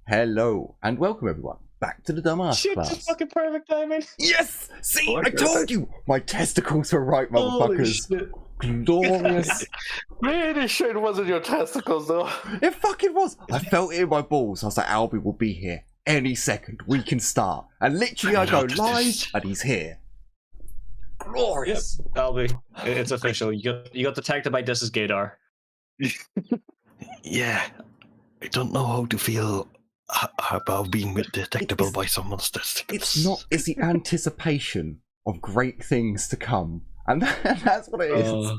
Hello and welcome everyone back to the Dumbass Shit, class. just fucking perfect timing. Yes! See, Oh, I told you! My testicles were right, Holy motherfuckers. shit. Glorious. Really sure it wasn't your testicles though. It fucking was. I felt it in my balls. I was like, Albie will be here any second. We can start. And literally I go live and he's here. Glorious. Yep, Albie, it's official. You got detected by This Is Gaydar. Yeah, I don't know how to feel about being detectable by someone's testicles. It's not. It's the anticipation of great things to come. And that's what it is.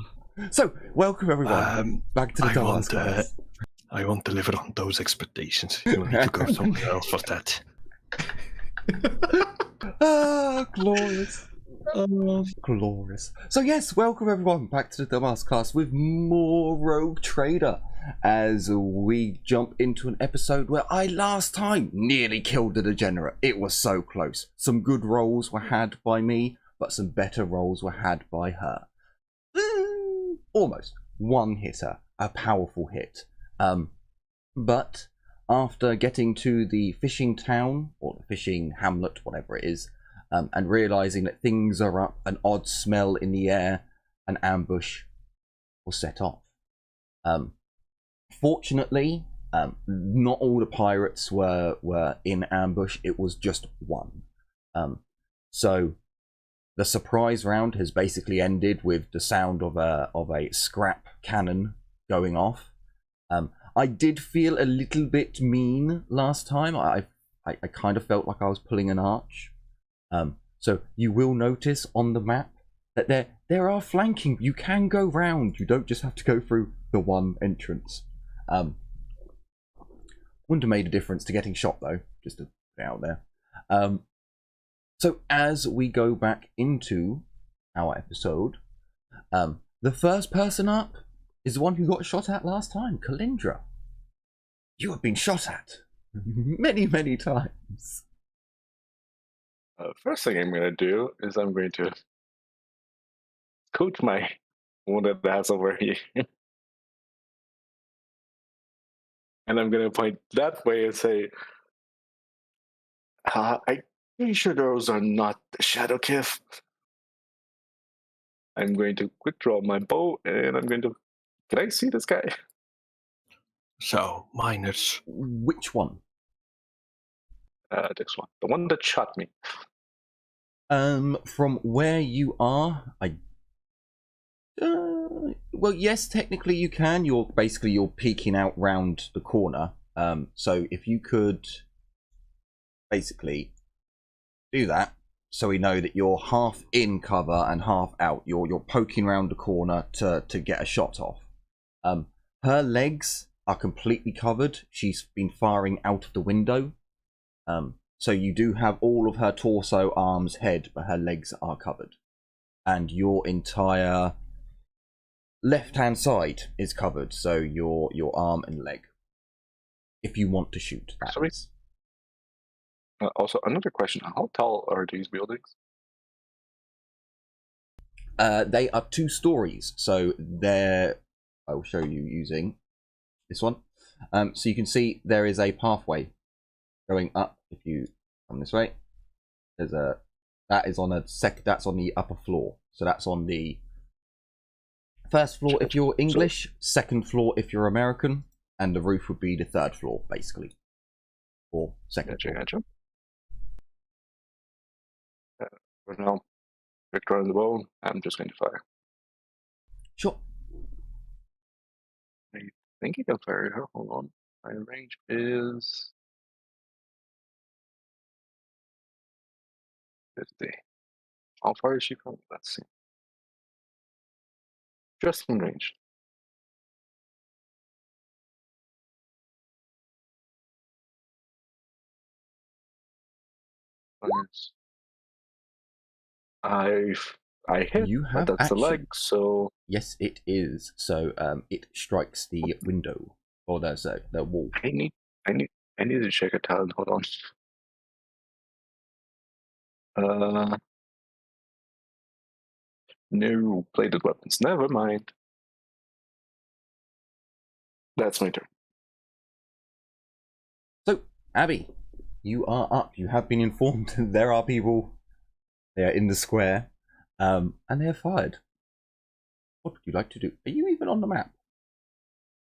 So, welcome everyone back to the Dumbass class. I won't deliver on those expectations. You need to go somewhere else for that. Ah, glorious. Glorious. So yes, welcome everyone back to the Dumbass class with more Rogue Trader as we jump into an episode where I last time nearly killed the degenerate. It was so close. Some good rolls were had by me, but some better rolls were had by her. Almost one hitter, a powerful hit. But after getting to the fishing town or the fishing hamlet, whatever it is, and realizing that things are up, an odd smell in the air, an ambush was set off. Fortunately, not all the pirates were in ambush. It was just one. So the surprise round has basically ended with the sound of a scrap cannon going off. I did feel a little bit mean last time. I kind of felt like I was pulling an arch. So you will notice on the map that there are flanking. You can go round. You don't just have to go through the one entrance. Wouldn't have made a difference to getting shot though, just to put it out there. So as we go back into our episode, the first person up is the one who got shot at last time, Kalindra. You have been shot at many, many times. First thing I'm going to do is I'm going to coach my wounded ass over here. And I'm going to point that way and say, I'm pretty sure those are not the Shadow Kif. I'm going to quick draw my bow and I'm going to... Can I see this guy? So, miners. Which one? This one. The one that shot me. From where you are, well, yes, technically you can. You're peeking out round the corner. So if you could basically do that, so we know that you're half in cover and half out. You're poking round the corner to get a shot off. Her legs are completely covered. She's been firing out of the window. So you do have all of her torso, arms, head, but her legs are covered. And your entire left-hand side is covered, so your arm and leg. If you want to shoot, that Sorry? is. Also, another question. How tall are these buildings? They are 2 stories, so they're... I will show you using this one. So you can see there is a pathway going up. If you come this way, there's a that's on the upper floor. So that's on the first floor if you're English, second floor if you're American, and the roof would be the 3rd floor, basically, or second floor. Gotcha. For now, Victor on the bow. I'm just going to fire. Sure. I think you can fire her. Hold on. My range is 50. How far is she from? Let's see. Just in range. I hit. You have but that's actually... the leg, so Yes, it is. So it strikes the window, or there's the wall. I need to check a talent. Hold on. No plated weapons. Never mind. That's my turn. So Abby, you are up. You have been informed there are people. They are in the square, and they are fired. What would you like to do? Are you even on the map?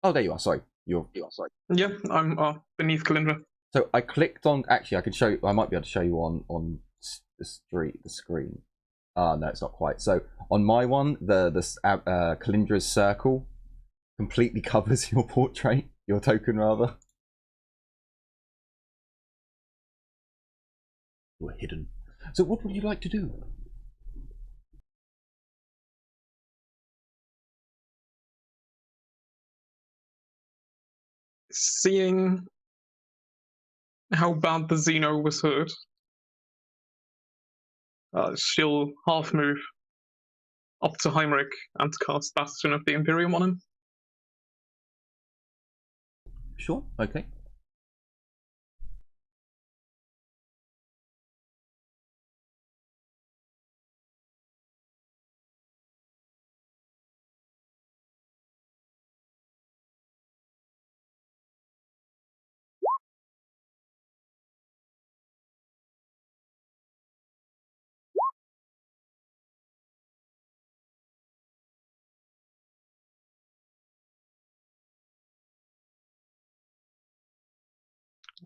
Oh, there you are. Sorry, you're sorry. Yeah, I'm beneath Kalindra. So I clicked on. Actually, I can show you. I might be able to show you on the screen. No, it's not quite. So on my one, the Kalindra's circle completely covers your portrait, your token rather. You're hidden. So what would you like to do? Seeing how bad the Xeno was hurt, she'll half move up to Heinrich and cast Bastion of the Imperium on him. Sure, okay.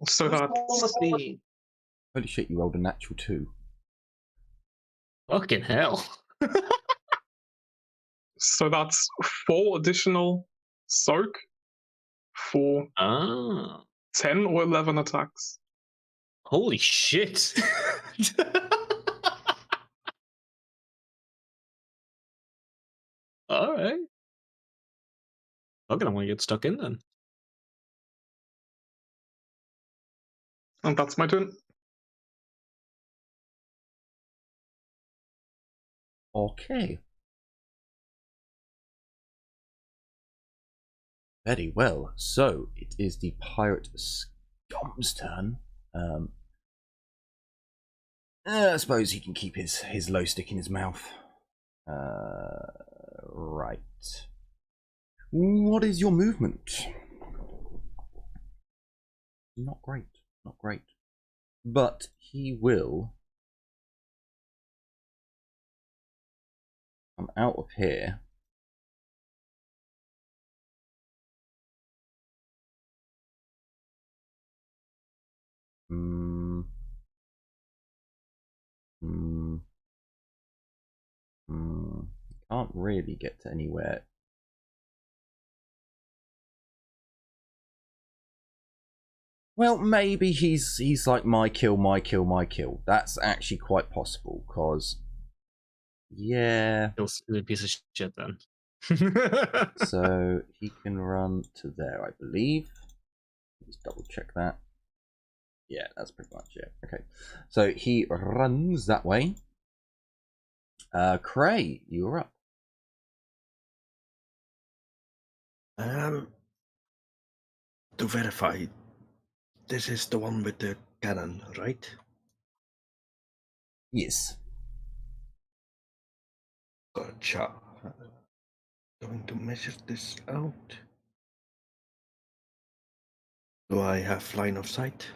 So that's Holy shit, you rolled a natural 2. Fucking hell. so that's 4 additional soak for 10 or 11 attacks. Holy shit. Alright. Okay, I'm gonna get stuck in then. And that's my turn. Okay. Very well. So it is the pirate Scump's turn. I suppose he can keep his low stick in his mouth. Right. What is your movement? Not great. Not great. But he will come out of here. Can't really get to anywhere. Well, maybe he's like my kill, my kill, my kill. That's actually quite possible, because yeah. He's a piece of shit then. So he can run to there, I believe. Let's double check that. Yeah, that's pretty much it. Okay, so he runs that way. Cray, you're up. To verify, this is the one with the cannon, right? Yes. Gotcha. Going to measure this out. Do I have line of sight?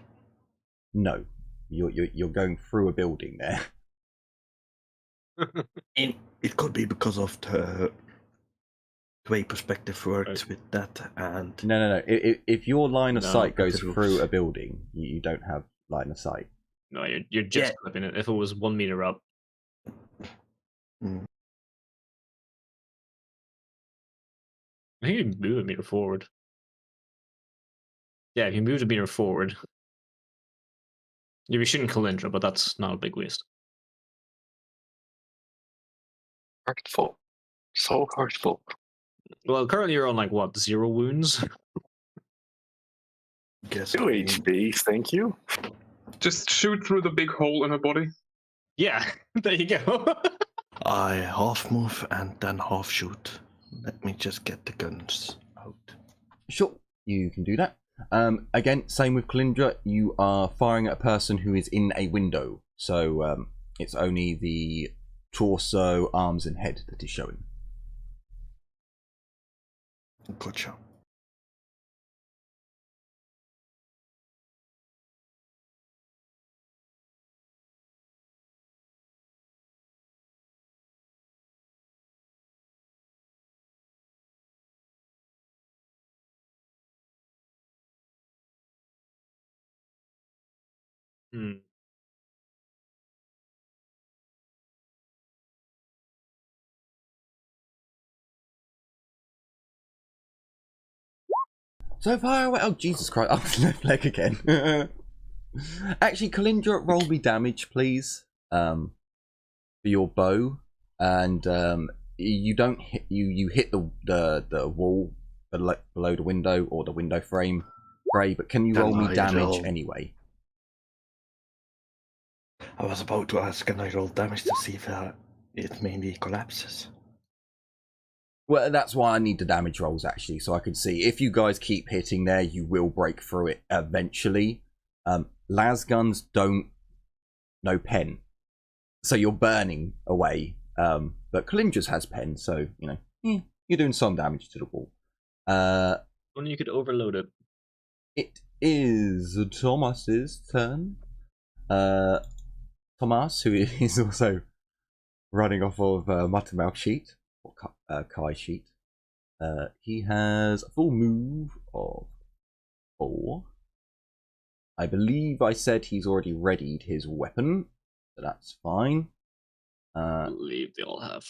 No, you're going through a building there. It could be because of the way perspective works with that, and No. If your line of sight goes the through a building, you don't have line of sight. No, you're just clipping it. If it was 1 meter up. Mm. I think you can move a meter forward. Yeah, if you move a meter forward. You'll be shooting Kalindra, but that's not a big waste. Hurtful. So hurtful. Well, currently you're on like what, 0 wounds? guess 2 HP, thank you. Just shoot through the big hole in her body. Yeah, there you go. I half move and then half shoot. Let me just get the guns out. Sure, you can do that. Again, same with Kalindra. You are firing at a person who is in a window, so it's only the torso, arms, and head that is showing. Gotcha. Hmm. So far away. Oh, Jesus Christ. I've left leg again. Actually, Kalindra, roll me damage, please. For your bow. And you don't hit you hit the wall below the window or the window frame, Gray, but can you roll me damage anyway? I was about to ask, can I roll damage to see if it mainly collapses? Well, that's why I need the damage rolls, actually, so I can see. If you guys keep hitting there, you will break through it eventually. Las guns don't know pen, so you're burning away. But Kalindra's has pen, so, you know, you're doing some damage to the wall. Only you could overload it. It is Thomas's turn. Thomas, who is also running off of Muttermouth sheet, or Kai sheet. He has a full move of 4. I believe I said he's already readied his weapon, so that's fine. I believe they all have.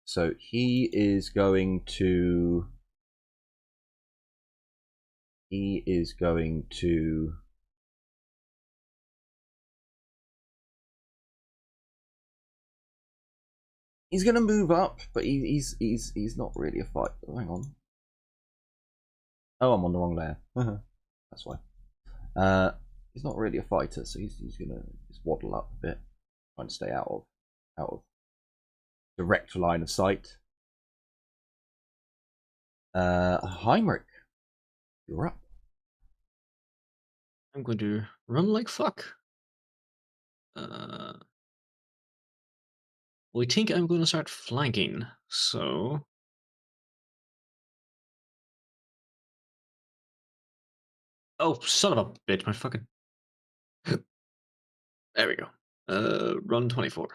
So he is going to... He's going to move up, but he's not really a fight. Oh, hang on. Oh, I'm on the wrong layer. That's why. He's not really a fighter, so he's gonna just waddle up a bit, trying to stay out of direct line of sight. Heinrich, you're up. I'm going to run like fuck. We think I'm going to start flanking, so... Oh, son of a bitch, my fucking... There we go. Run 24.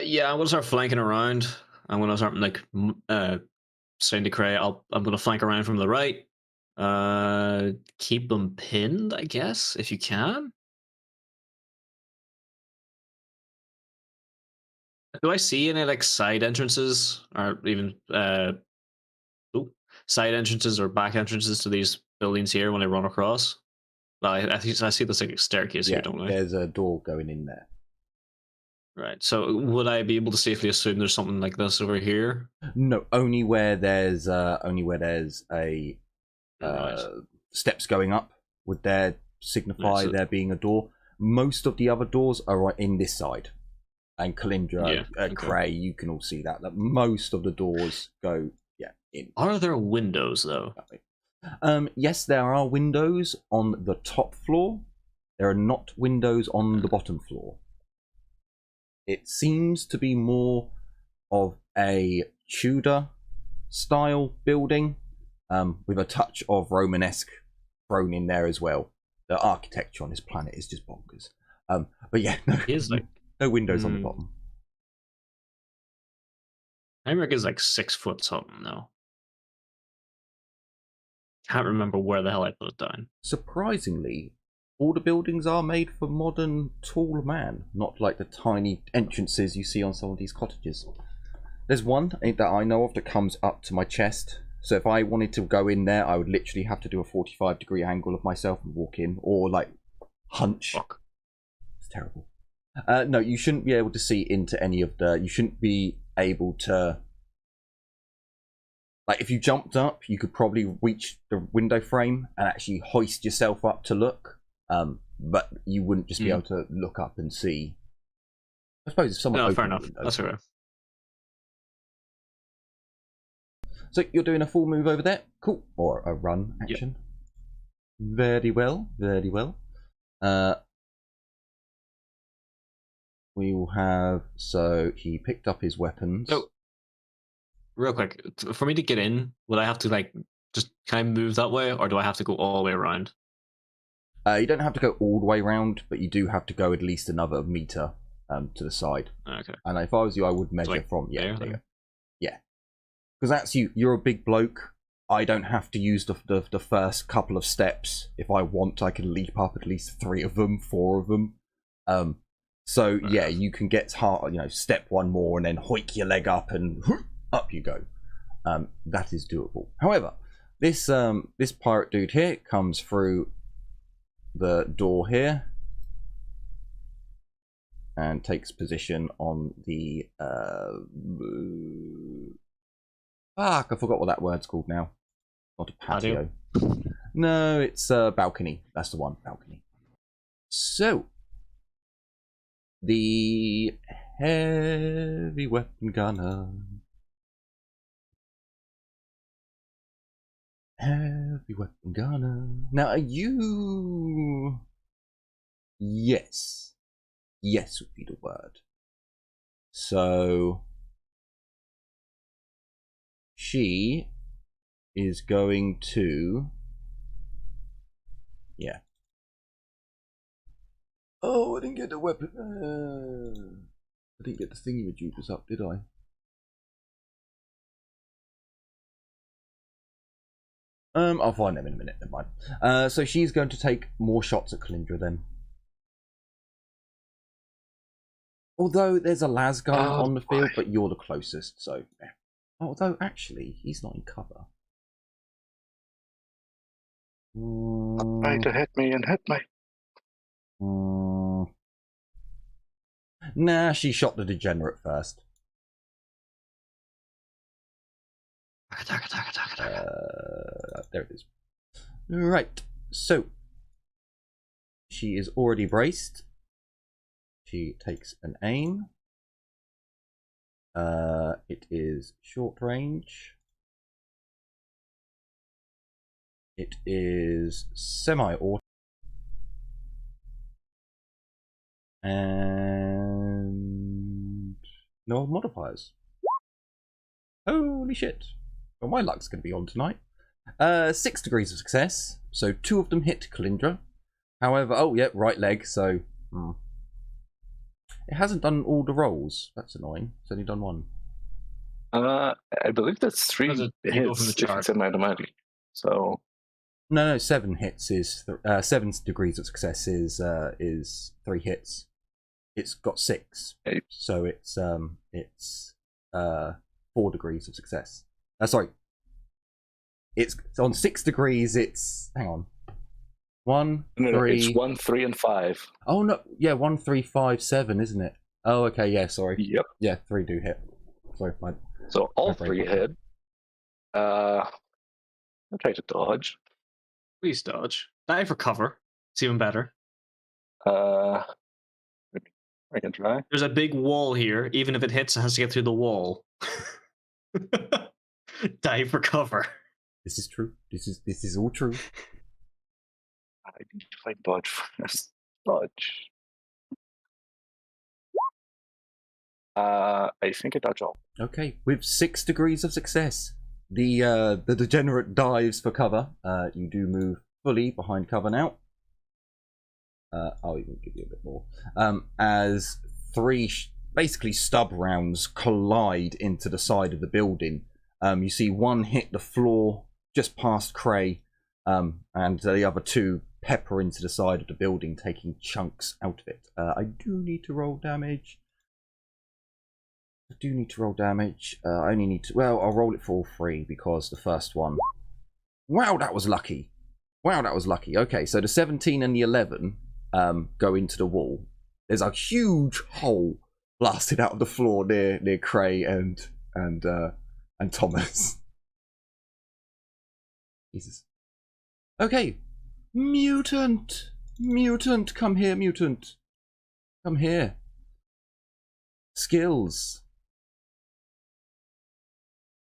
Yeah, I'm gonna start flanking around. I'm gonna start like saying to Cray, I'm gonna flank around from the right. Keep them pinned, I guess, if you can. Do I see any like side entrances or even side entrances or back entrances to these buildings here when I run across? Well, I see this like staircase here, don't I? There's a door going in there. Right. So would I be able to safely assume there's something like this over here? No, only where there's a steps going up would there signify there being a door. Most of the other doors are right in this side. And Kalindra, Cray, you can all see that most of the doors go in. Are there windows though? Yes, there are windows on the top floor. There are not windows on the bottom floor. It seems to be more of a Tudor style building, with a touch of Romanesque thrown in there as well. The architecture on this planet is just bonkers. But yeah, no windows on the bottom. Heinrich is like 6 foot something though. Can't remember where the hell I put it down. Surprisingly, all the buildings are made for modern tall man, not like the tiny entrances you see on some of these cottages. There's one that I know of that comes up to my chest, so if I wanted to go in there, I would literally have to do a 45-degree angle of myself and walk in, or like hunch. Fuck. It's terrible. No, you shouldn't be able to see into any of the... You shouldn't be able to... Like, if you jumped up, you could probably reach the window frame and actually hoist yourself up to look. But you wouldn't just be able to look up and see. I suppose if someone... No, fair enough. That's okay. So you're doing a full move over there? Cool. Or a run action. Yep. Very well. Very well. We will have... So he picked up his weapons. So, real quick, for me to get in, would I have to like just kind of move that way, or do I have to go all the way around? You don't have to go all the way around, but you do have to go at least another meter to the side. Okay. And if I was you, I would measure like from... Yeah, there you go. Because that's you. You're a big bloke. I don't have to use the first couple of steps. If I want, I can leap up at least 3 of them, 4 of them. So yeah, you can get hard. Step 1 more and then hoik your leg up and up you go. That is doable. However, this pirate dude here comes through the door here and takes position on the fuck, I forgot what that word's called now. Not a patio. No, it's a balcony. That's the one, balcony. So, the heavy weapon gunner. Heavy weapon gunner. Now, are you... Yes. Yes would be the word. So... She is going to... Yeah. Oh, I didn't get the weapon. I didn't get the thingy-majigers up, did I? I'll find them in a minute, never mind. So she's going to take more shots at Kalindra then. Although there's a lasgun on the field, but you're the closest, so... Yeah. Although, actually, he's not in cover. Trying to hit me and hit me. Nah, she shot the degenerate first. There it is. Right, so she is already braced. She takes an aim. It is short range. It is semi-auto. And no modifiers. Holy shit. Well, my luck's going to be on tonight. 6 degrees of success. So 2 of them hit Kalindra. However, oh yeah, right leg, so... It hasn't done all the rolls. That's annoying. It's only done 1. I believe that's 3 Does it go hits from the if chart? it's an automatic. So No, 7 hits is 7 degrees of success is 3 hits. It's got 6, Okay. so it's 4 degrees of success. Sorry, it's on 6 degrees. It's hang on, 1, no, 3. it's 1, 3, and 5. Oh no, yeah, 1, 3, 5, 7, isn't it? Oh, okay, yeah, sorry. Yep. Yeah, 3 do hit. Sorry, So all my brain 3 got hit. I'll try to dodge. Please dodge. Dive for cover. It's even better. I can try. There's a big wall here. Even if it hits, it has to get through the wall. Dive for cover. This is true. This is all true. I need to find dodge first. Dodge. I think I dodge all. Okay, with 6 degrees of success, the degenerate dives for cover. You do move fully behind cover now. I'll even give you a bit more. As 3 basically stub rounds collide into the side of the building. You see 1 hit the floor just past Cray, and the other 2 pepper into the side of the building, taking chunks out of it. I do need to roll damage. I only need to... Well, I'll roll it for all 3 because the first one... Wow, that was lucky. Okay, so the 17 and the 11 go into the wall. There's a huge hole blasted out of the floor near Cray and Thomas. Jesus. Okay. Mutant, come here, mutant. Come here. Skills.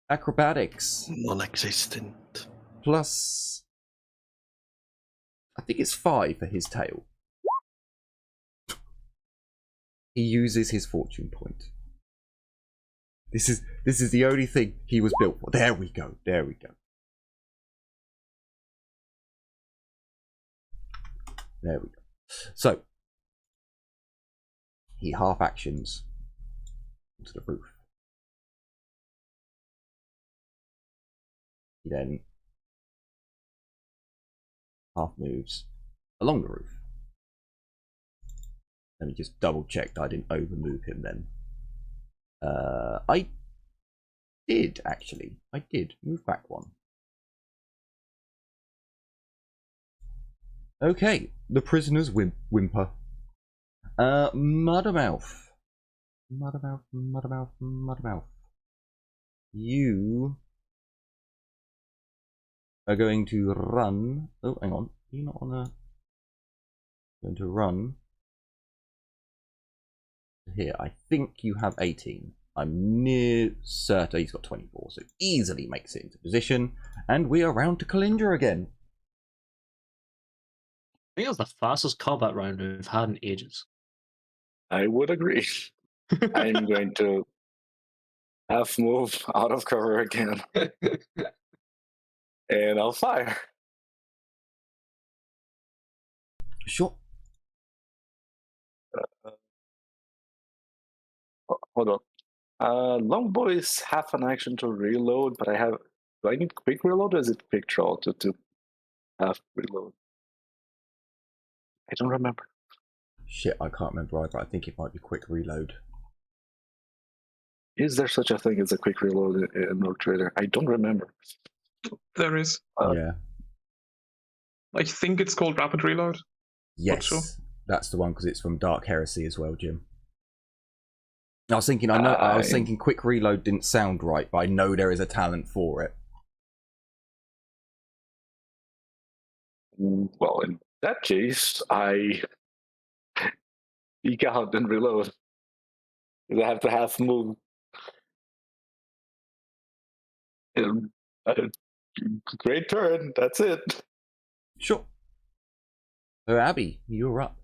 Acrobatics. Non-existent. Plus... I think it's 5 for his tail. He uses his fortune point. This is the only thing he was built for. There we go. So he half actions onto the roof. He then half moves along the roof. Let me just double check that I didn't over move him then. I did actually. I did move back one. Okay, the prisoners whimper. Muddermouth. Muddermouth. You are going to run. Oh, hang on. You're not on a. Going to run here. I think you have 18. I'm near certain he's got 24, so easily makes it into position. And we are round to Kalindra again. I think it was the fastest combat round we've had in ages. I would agree. I'm going to half move out of cover again. And I'll fire. Sure. Hold on. Longbow is half an action to reload, but do I need quick reload or is it quick draw to half reload? I don't remember. Shit, I can't remember either. I think it might be quick reload. Is there such a thing as a quick reload in Rogue Trader? I don't remember. There is. Yeah. I think it's called rapid reload. Yes. Sure. That's the one because it's from Dark Heresy as well, Jim. I was thinking, I was thinking quick reload didn't sound right, but I know there is a talent for it. Well, in that case, I peek out and reload. I have to half move. Great turn. That's it. Sure. So Abby, you're up.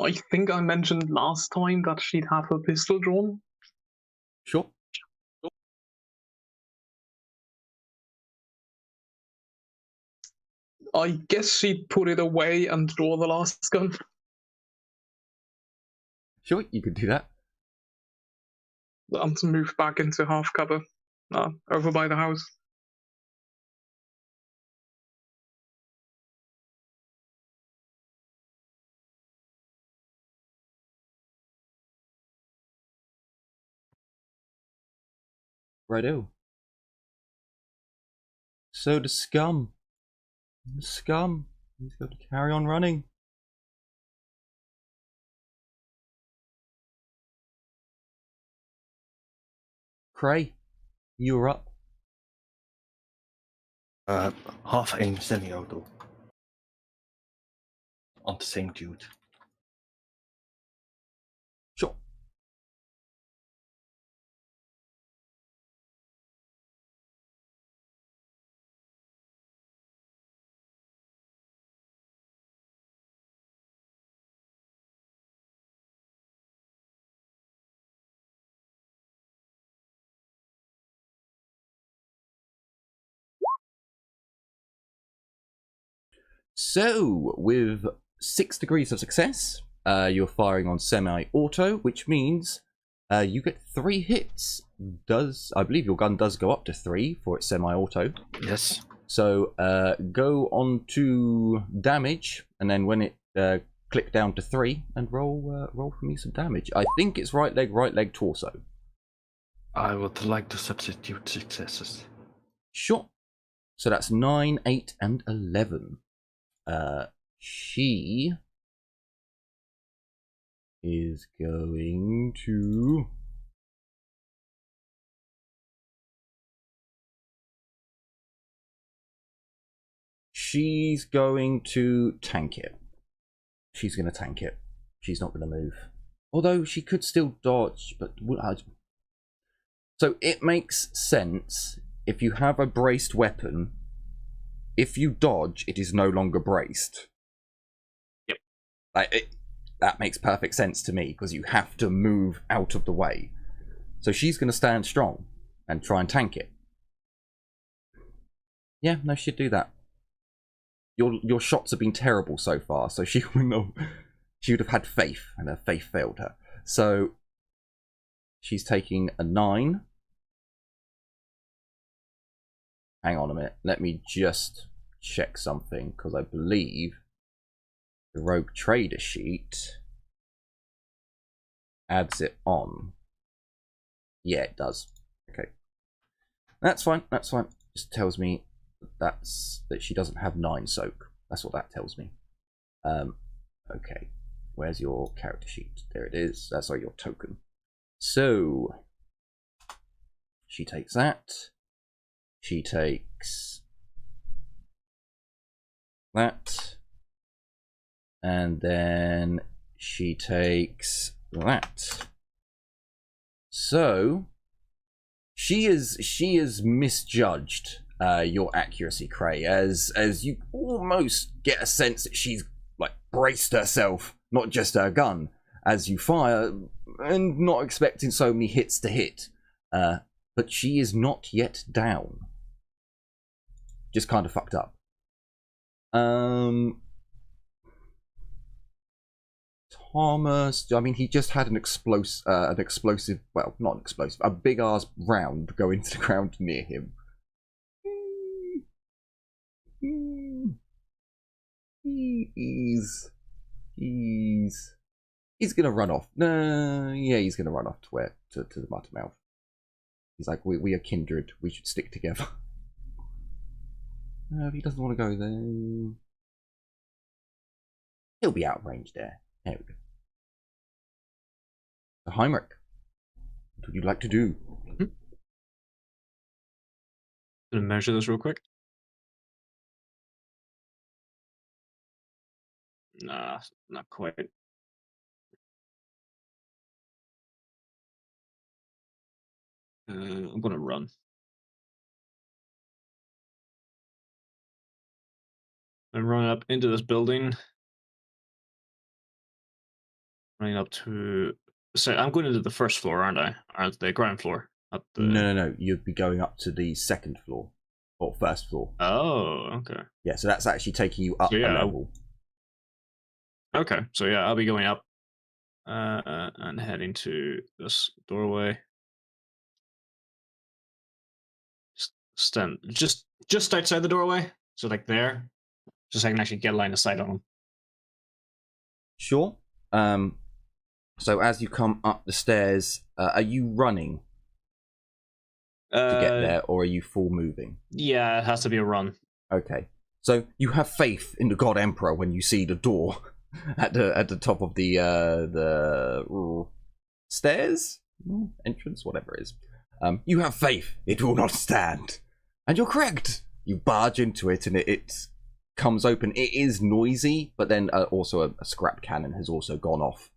I think I mentioned last time that she'd have her pistol drawn. Sure. I guess she'd put it away and draw the last gun. Sure, you could do that. And to move back into half cover, over by the house. Righto. So the scum. He's got to carry on running. Cray, you're up. Half aim semi-auto. On the same dude. Sure. So, with 6 degrees of success, you're firing on semi-auto, which means you get 3 hits. I believe your gun does go up to 3 for its semi-auto. Yes. So, go on to damage, and then when it click down to 3, and roll for me some damage. I think it's right leg, torso. I would like to substitute successes. Sure. So that's 9, 8, and 11. She is going to tank it. She's going to tank it. She's not going to move. Although she could still dodge, but so it makes sense if you have a braced weapon. If you dodge, it is no longer braced. Yep. That makes perfect sense to me, because you have to move out of the way. So she's going to stand strong and try and tank it. Yeah, no, she'd do that. Your shots have been terrible so far, so she will know. she would have had faith, and her faith failed her. So she's taking a 9. Hang on a minute. Let me just check something, because I believe the Rogue Trader sheet adds it on. Yeah, it does. Okay. That's fine. That's fine. Just tells me that she doesn't have 9 soak. That's what that tells me. Okay. Where's your character sheet? There it is. That's your token. So she takes that. She takes that. And then she takes that. So she is misjudged your accuracy, Cray, as you almost get a sense that she's like braced herself, not just her gun, as you fire, and not expecting so many hits to hit. But she is not yet down. Just kind of fucked up. Thomas, I mean, he just had an explosive, well, not an explosive, a big ass round go into the ground near him. He's gonna run off. Yeah, he's gonna run off to the Muttermouth. He's like, we are kindred. We should stick together. If he doesn't want to go there, he'll be out of range there. There we go. So Heinrich, what would you like to do? Gonna measure this real quick. Nah, not quite. I'm gonna run. I'm running up into this building. Running up to. So I'm going into the first floor, aren't I? Or the ground floor? Up the... No. You'd be going up to the second floor or first floor. Oh, okay. Yeah, so that's actually taking you up a level. Okay, so yeah, I'll be going up and heading to this doorway. Stand just outside the doorway, so like there, just so I can actually get a line of sight on them. Sure. So as you come up the stairs, are you running to get there, or are you full moving? Yeah, it has to be a run. Okay. So you have faith in the God Emperor when you see the door at the top of the stairs, entrance, whatever it is. You have faith; it will not stand, and you're correct. You barge into it, and it comes open. It is noisy, but then also a scrap cannon has also gone off.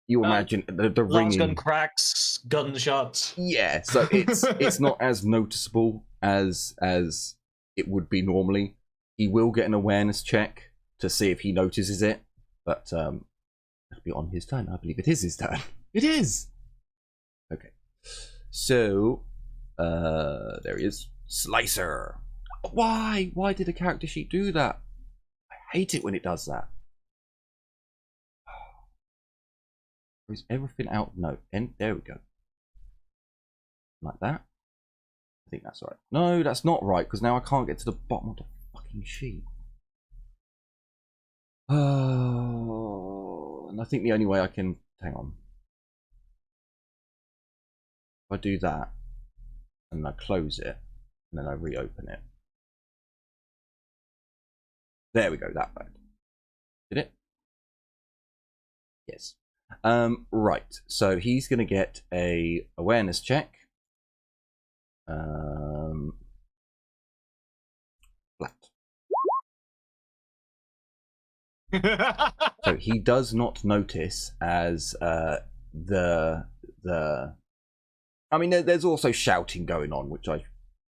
You imagine the ringing. Gun cracks, gunshots. Yeah, so it's not as noticeable as it would be normally. He will get an awareness check to see if he notices it, but it'll be on his turn. I believe it is his turn. It is. Okay, so there he is, Slicer. Why did a character sheet do that? I hate it when it does that. Is everything out? No. And there we go. Like that. I think that's right. No, that's not right, because now I can't get to the bottom of the fucking sheet. Oh, and I think the only way I can... Hang on. If I do that, and I close it, and then I reopen it. There we go, that bad. Did it? Yes. Right, so he's going to get a awareness check. Flat. So he does not notice as the I mean, there's also shouting going on, which I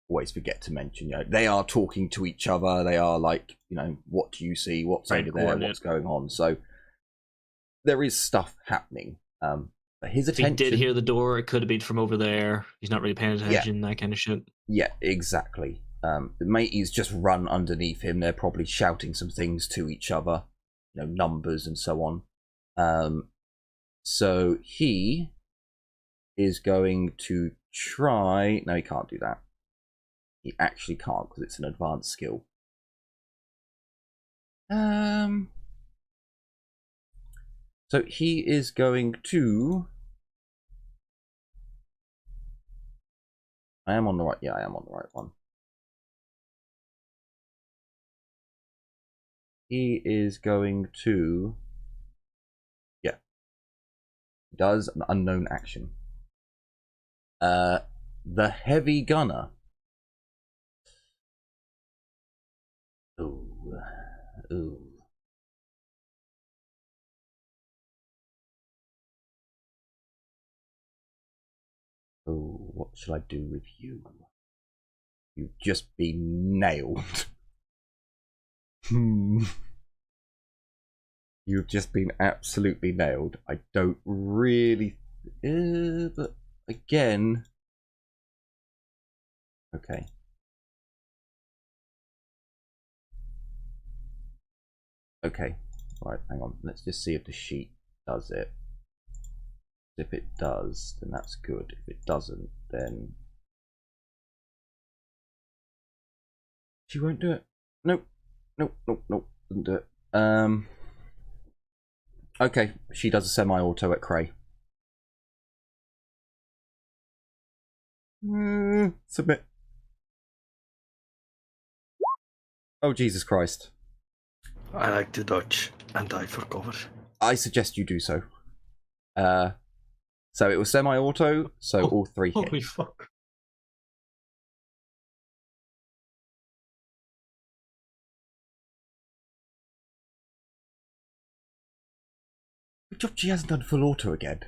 always forget to mention. You know, they are talking to each other. They are like, you know, what do you see? What's over there? What's going on? So there is stuff happening. But his attention... If he did hear the door, it could have been from over there. He's not really paying attention, that kind of shit. Yeah, exactly. The mateys just run underneath him. They're probably shouting some things to each other, you know, numbers and so on. So he is going to try. No, he can't do that. He actually can't because it's an advanced skill. So he is going to. I am on the right. Yeah, I am on the right one. He is going to. Yeah. Does an unknown action. The heavy gunner. Ooh. Ooh. Oh, what shall I do with you? You've just been nailed. You've just been absolutely nailed. I don't really... but again... Okay. Okay. Right, hang on. Let's just see if the sheet does it. If it does, then that's good. If it doesn't, then... She won't do it. Nope. Nope, nope, nope. Doesn't do it. Okay, she does a semi-auto at Cray. Submit. Oh, Jesus Christ. I like to dodge and dive for cover. I suggest you do so. So it was semi-auto, so all three hit. Holy fuck. Good job she hasn't done full auto again.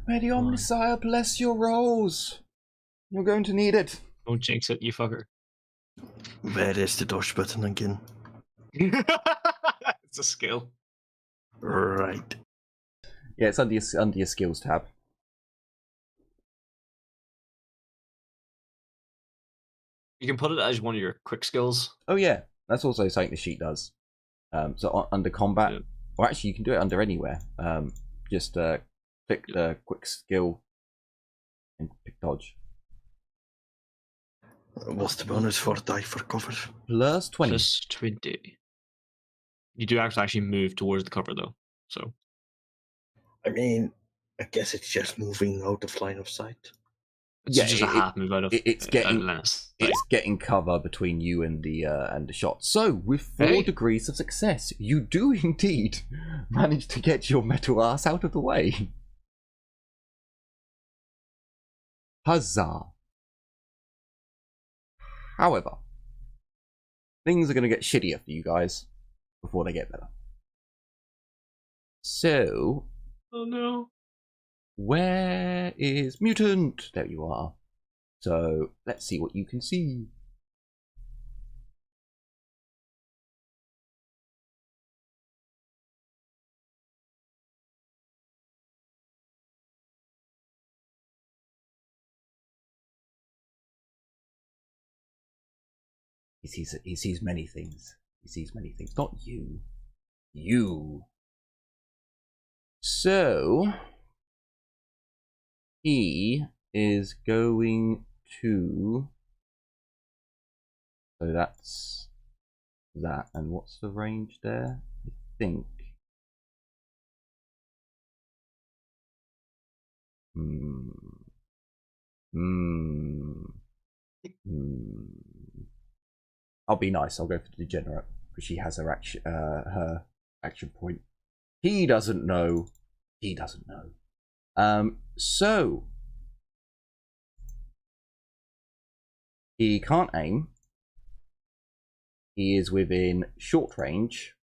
May the Omnisire bless your rolls. You're going to need it. Don't jinx it, you fucker. Where is the dodge button again? It's a skill. Right. Yeah, it's under your skills tab. You can put it as one of your quick skills. Oh yeah, that's also something the sheet does. So under combat, Yeah. or actually you can do it under anywhere. Just click the quick skill and pick dodge. What's the bonus for dive for cover? Plus 20. Plus 20. You do have to actually move towards the cover though. So I mean, I guess it's just moving out of line of sight. it's Yeah, just a half move out of it's getting less. it's getting cover between you and the shot. So with 4 Hey. degrees of success, you do indeed manage to get your metal ass out of the way. Huzzah! However, things are going to get shittier for you guys before they get better. So, Oh no. where is Mutant? There you are. So, let's see what you can see. He sees many things. He sees many things. Not you. You. So, he is going to... So that's that. And what's the range there? I think... I'll be nice. I'll go for the degenerate because she has her action point. He doesn't know. He doesn't know. So he can't aim. He is within short range.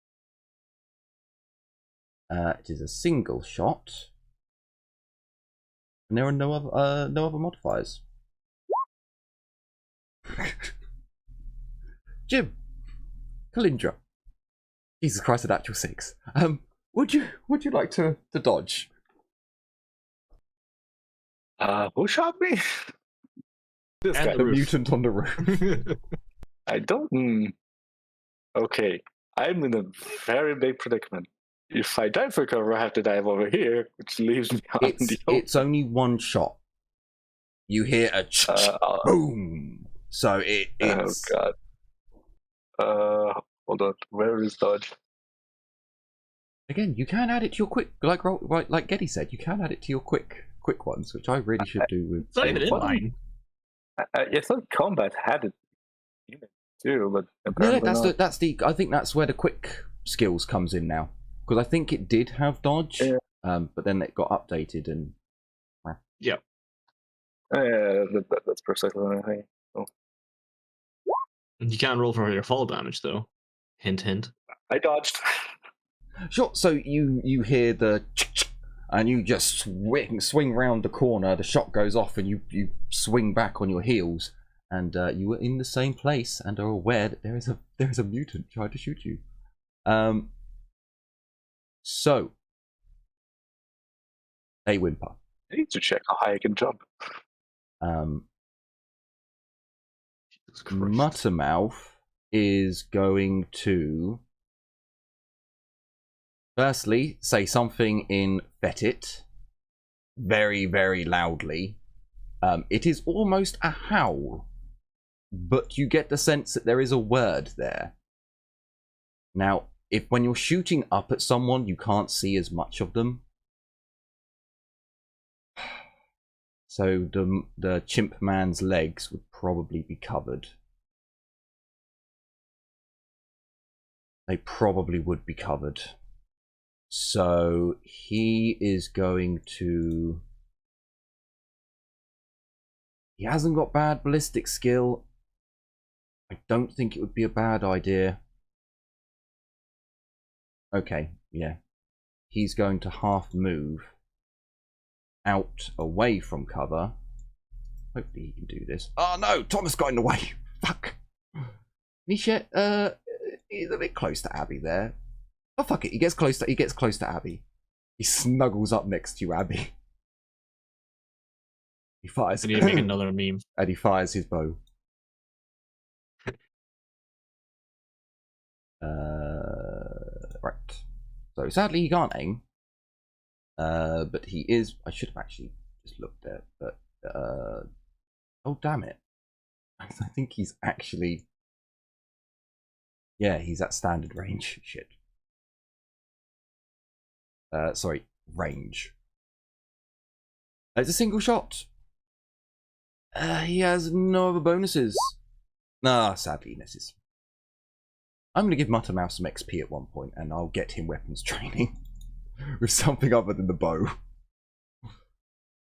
It is a single shot, and there are no other modifiers. Jim, Kalindra, Jesus Christ, a natural 6. Would you like to dodge? Who shot me? This And guy. The roof. mutant on the roof. I don't. Okay, I'm in a very big predicament. If I dive for cover, I have to dive over here, which leaves me on the open. It's only one shot. You hear a boom. So it's. Oh god. Hold on. Where is dodge? Again, you can add it to your quick, like Getty said, you can add it to your quick ones, which I really should do with. It's not even in line. I thought combat had it in it too, but No, apparently that's the. I think that's where the quick skills comes in now, because I think it did have dodge, Yeah. but then it got updated and. Yeah. that's precisely what I think. You can't roll for your fall damage though. Hint, hint. I dodged. Sure. So you hear the, and you just swing round the corner. The shot goes off, and you swing back on your heels, and you were in the same place and are aware that there is a mutant trying to shoot you. So a whimper. I need to check how high I can jump. Muttermouth is going to firstly say something in Fettit very, very loudly. It is almost a howl, but you get the sense that there is a word there. Now, if when you're shooting up at someone, you can't see as much of them. So the chimp man's legs would probably be covered. They probably would be covered. So he is going to... He hasn't got bad ballistic skill. I don't think it would be a bad idea. Okay, yeah. He's going to half move out away from Hopefully he can do this. Oh no, Thomas got in the way. Fuck. Nisha, he's a bit close to Abby there. Oh fuck it, he gets close to Abby. He snuggles up next to you, Abby. He fires. I need to make another meme. And he fires his bow. Right. So sadly he can't aim. But he is. I should have actually just looked at, but oh damn it! I think he's actually. Yeah, he's at standard range. Shit. Sorry, range. It's a single shot. He has no other bonuses. Ah, sadly he misses. I'm gonna give Muttermouth some XP at one point, and I'll get him weapons training with something other than the bow.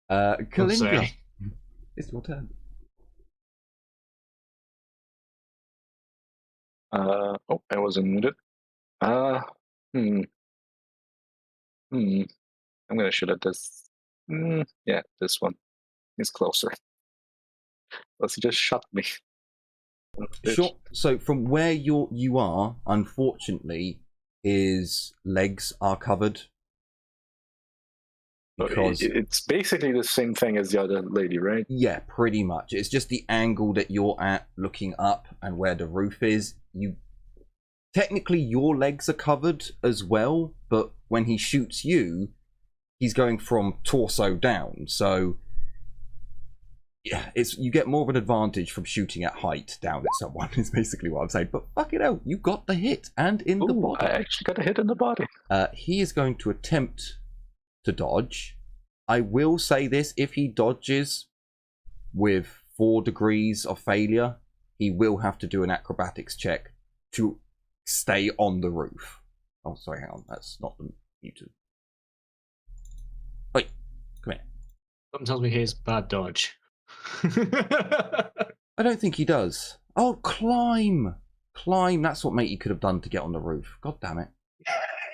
Kalinga, it's your turn. Oh, I wasn't muted. I'm gonna shoot at this. Yeah, this one. He's closer. Let's just shot me. Sure. So from where you are, unfortunately, his legs are covered. Because it's basically the same thing as the other lady, right? Yeah, pretty much. It's just the angle that you're at, looking up, and where the roof is. Technically, your legs are covered as well, but when he shoots you, he's going from torso down. So yeah, you get more of an advantage from shooting at height down at someone. Is basically what I'm saying. But fucking hell, you got the hit and in the body. I actually got a hit in the body. He is going to attempt to dodge. I will say this: if he dodges with 4 degrees of failure, he will have to do an acrobatics check to stay on the roof. Oh, sorry, hang on. That's not the mutant. Wait, come here. Something tells me he has bad dodge. I don't think he does. Oh, climb! Climb, that's what mate you could have done to get on the roof. God damn it.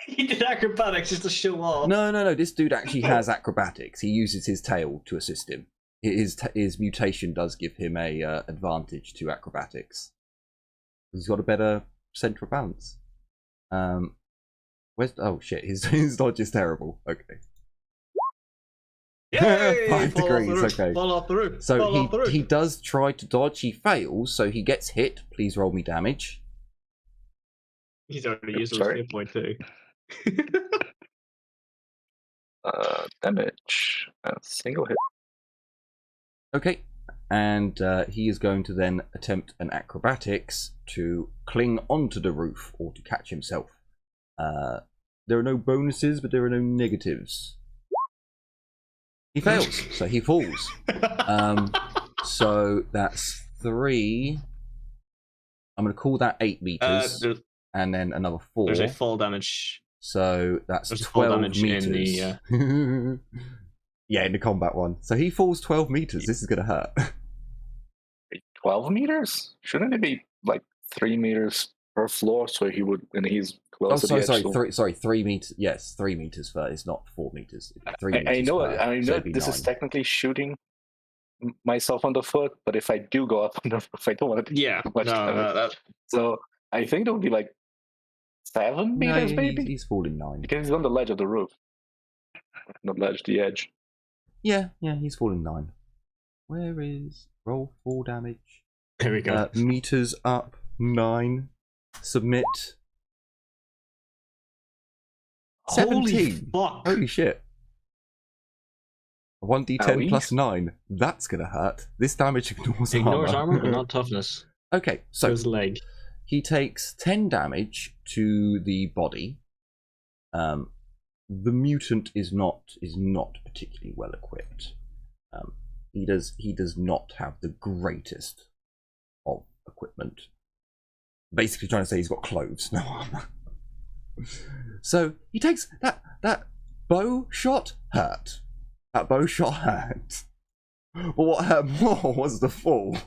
He did acrobatics just to show off. No, this dude actually has acrobatics. He uses his tail to assist him. His mutation does give him a advantage to acrobatics. He's got a better central balance. Where's oh shit? His dodge is terrible. Okay. Yay! 5 Fall off the degrees. roof, Okay. Fall off the roof. So fall off the roof. he does try to dodge. He fails, so he gets hit. Please roll me damage. He's already used his Sorry. hit point too. Damage. A single hit. Okay. And he is going to then attempt an acrobatics to cling onto the roof or to catch himself. There are no bonuses, but there are no negatives. He fails, so he falls. So that's 3. I'm going to call that 8 meters, and then another 4. There's a fall damage. So that's There's a fall 12 damage meters. in the. Yeah, in the combat one. So he falls 12 meters. This is going to hurt. 12 meters? Shouldn't it be like 3 meters per floor? So he would, and he's close to the edge. 3 meters. Yes, 3 meters first. It's not 4 meters. 3 meters. I know. first, I so know. it'd be This 9. is technically shooting myself on the foot, but if I do go up on the roof, I don't want to. Yeah. Too much damage. That, So I think it would be like 7 No, meters, maybe, he's falling 9. because he's on the ledge of the roof, not ledge, the edge. Yeah, he's falling 9. Where is roll 4 damage? there we go. Meters up 9. Submit. 17. Holy fuck! Holy shit. 1d10 Owie. plus 9. That's gonna hurt. This damage ignores Ignores armor. armor, but not toughness. Okay, so His leg. he takes 10 damage to the body. The mutant is not particularly well equipped. He does not have the greatest of equipment. Basically trying to say he's got clothes, no armor. So he takes that bow shot hurt. That bow shot hurt. But what hurt more was the fall.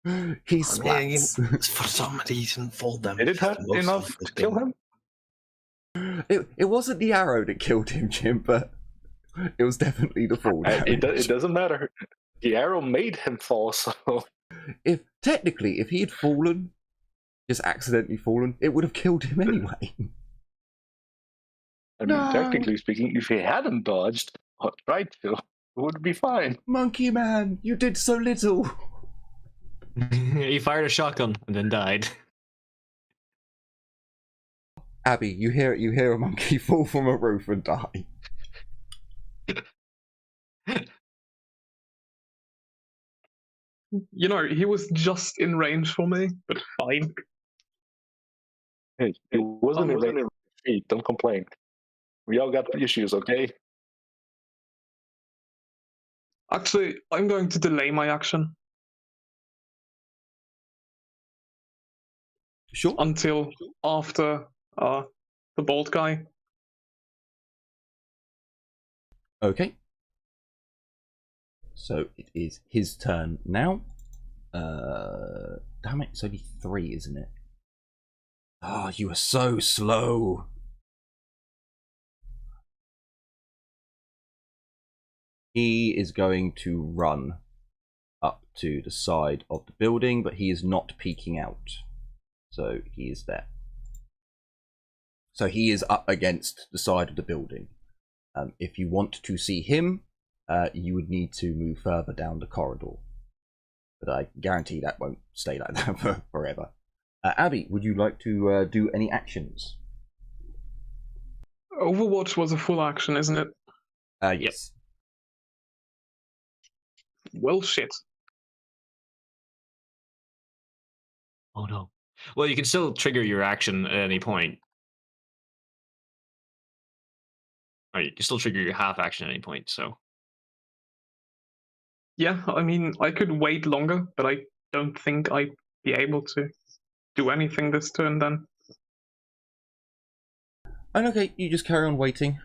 He splats. For some reason, fall damage. Did it hurt is the most enough to kill him? It wasn't the arrow that killed him, Jim, but it was definitely the fall damage. It doesn't matter. The arrow made him fall, so If he had fallen, just accidentally fallen, it would have killed him anyway. I mean, No. technically speaking, if he hadn't dodged or tried to, it would be fine. Monkey man, you did so little. He fired a shotgun and then died. Abby, you hear a monkey fall from a roof and die. You know, he was just in range for me, but fine. Hey, it wasn't a range feet. Don't complain. We all got issues, okay? Actually, I'm going to delay my action Sure. until after the bald guy. Okay. So it is his turn now. Damn it, it's only 3, isn't it? Ah, you are so slow. He is going to run up to the side of the building, but he is not peeking out. So he is there. So he is up against the side of the building. If you want to see him, you would need to move further down the corridor. But I guarantee that won't stay like that for forever. Abby, would you like to do any actions? Overwatch was a full action, isn't it? Yes. Well, shit. Oh no. Well, you can still trigger your action at any point. Or you can still trigger your half action at any point, so. Yeah, I mean, I could wait longer, but I don't think I'd be able to do anything this turn then. And okay, you just carry on waiting.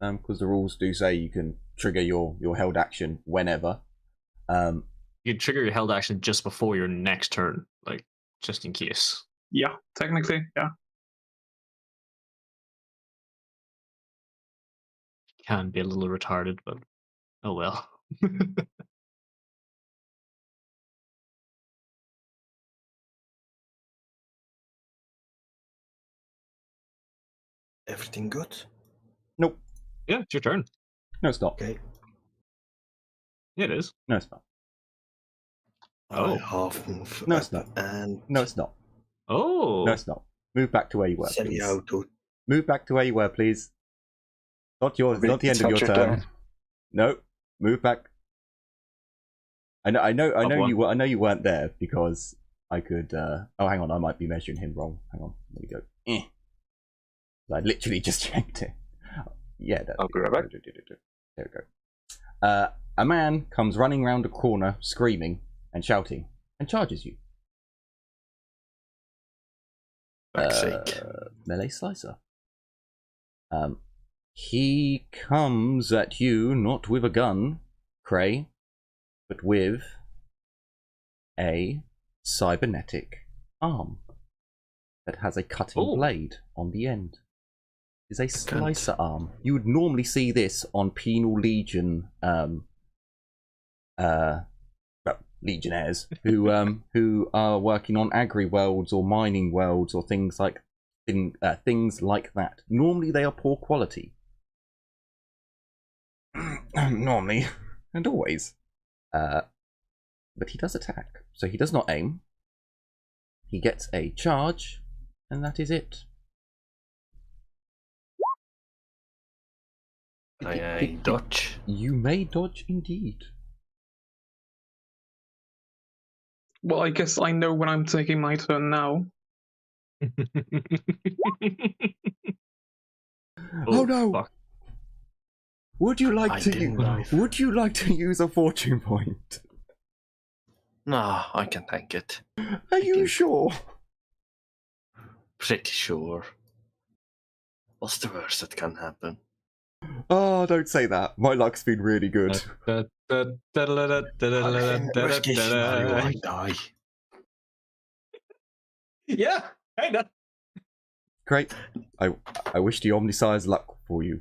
Because the rules do say you can trigger your held action whenever. You can trigger your held action just before your next turn, like, just in case. Yeah, technically, yeah. Can be a little retarded, but oh well. everything good? Nope. Yeah, it's your turn. No, it's not. Okay. Yeah, it is. No, it's not. Oh. I half move No, up it's not. and No, it's not. Oh. No, it's not. Move back to where you were, please. semi-auto. Move back to where you were, please. Not yours. Not the end It's of your not your turn. turn. No, move back. I know Up one. I know you weren't there because I could. Oh, hang on, I might be measuring him wrong. Hang on, there we go. I literally just checked it. Yeah, I'll be right back. There we go. A man comes running round a corner, screaming and shouting, and charges you. Fuck's sake. Melee slicer. He comes at you not with a gun, Cray, but with a cybernetic arm that has a cutting Ooh. blade on the end. It's a slicer arm. You would normally see this on penal legion legionnaires who are working on agri worlds or mining worlds or things like that. Normally they are poor quality. Normally and always. But he does attack, so he does not aim. He gets a charge, and that is it. I dodge. You may dodge indeed. Well, I guess I know when I'm taking my turn now. Oh no! Fuck. Would you like I to? didn't know. Would you like to use a fortune point? Nah, I can tank it. Are you sure? Pretty sure. What's the worst that can happen? Oh, don't say that. My luck's been really good. Worst case scenario, I die. Yeah, kinda. Great. I wish the Omniscire's luck for you.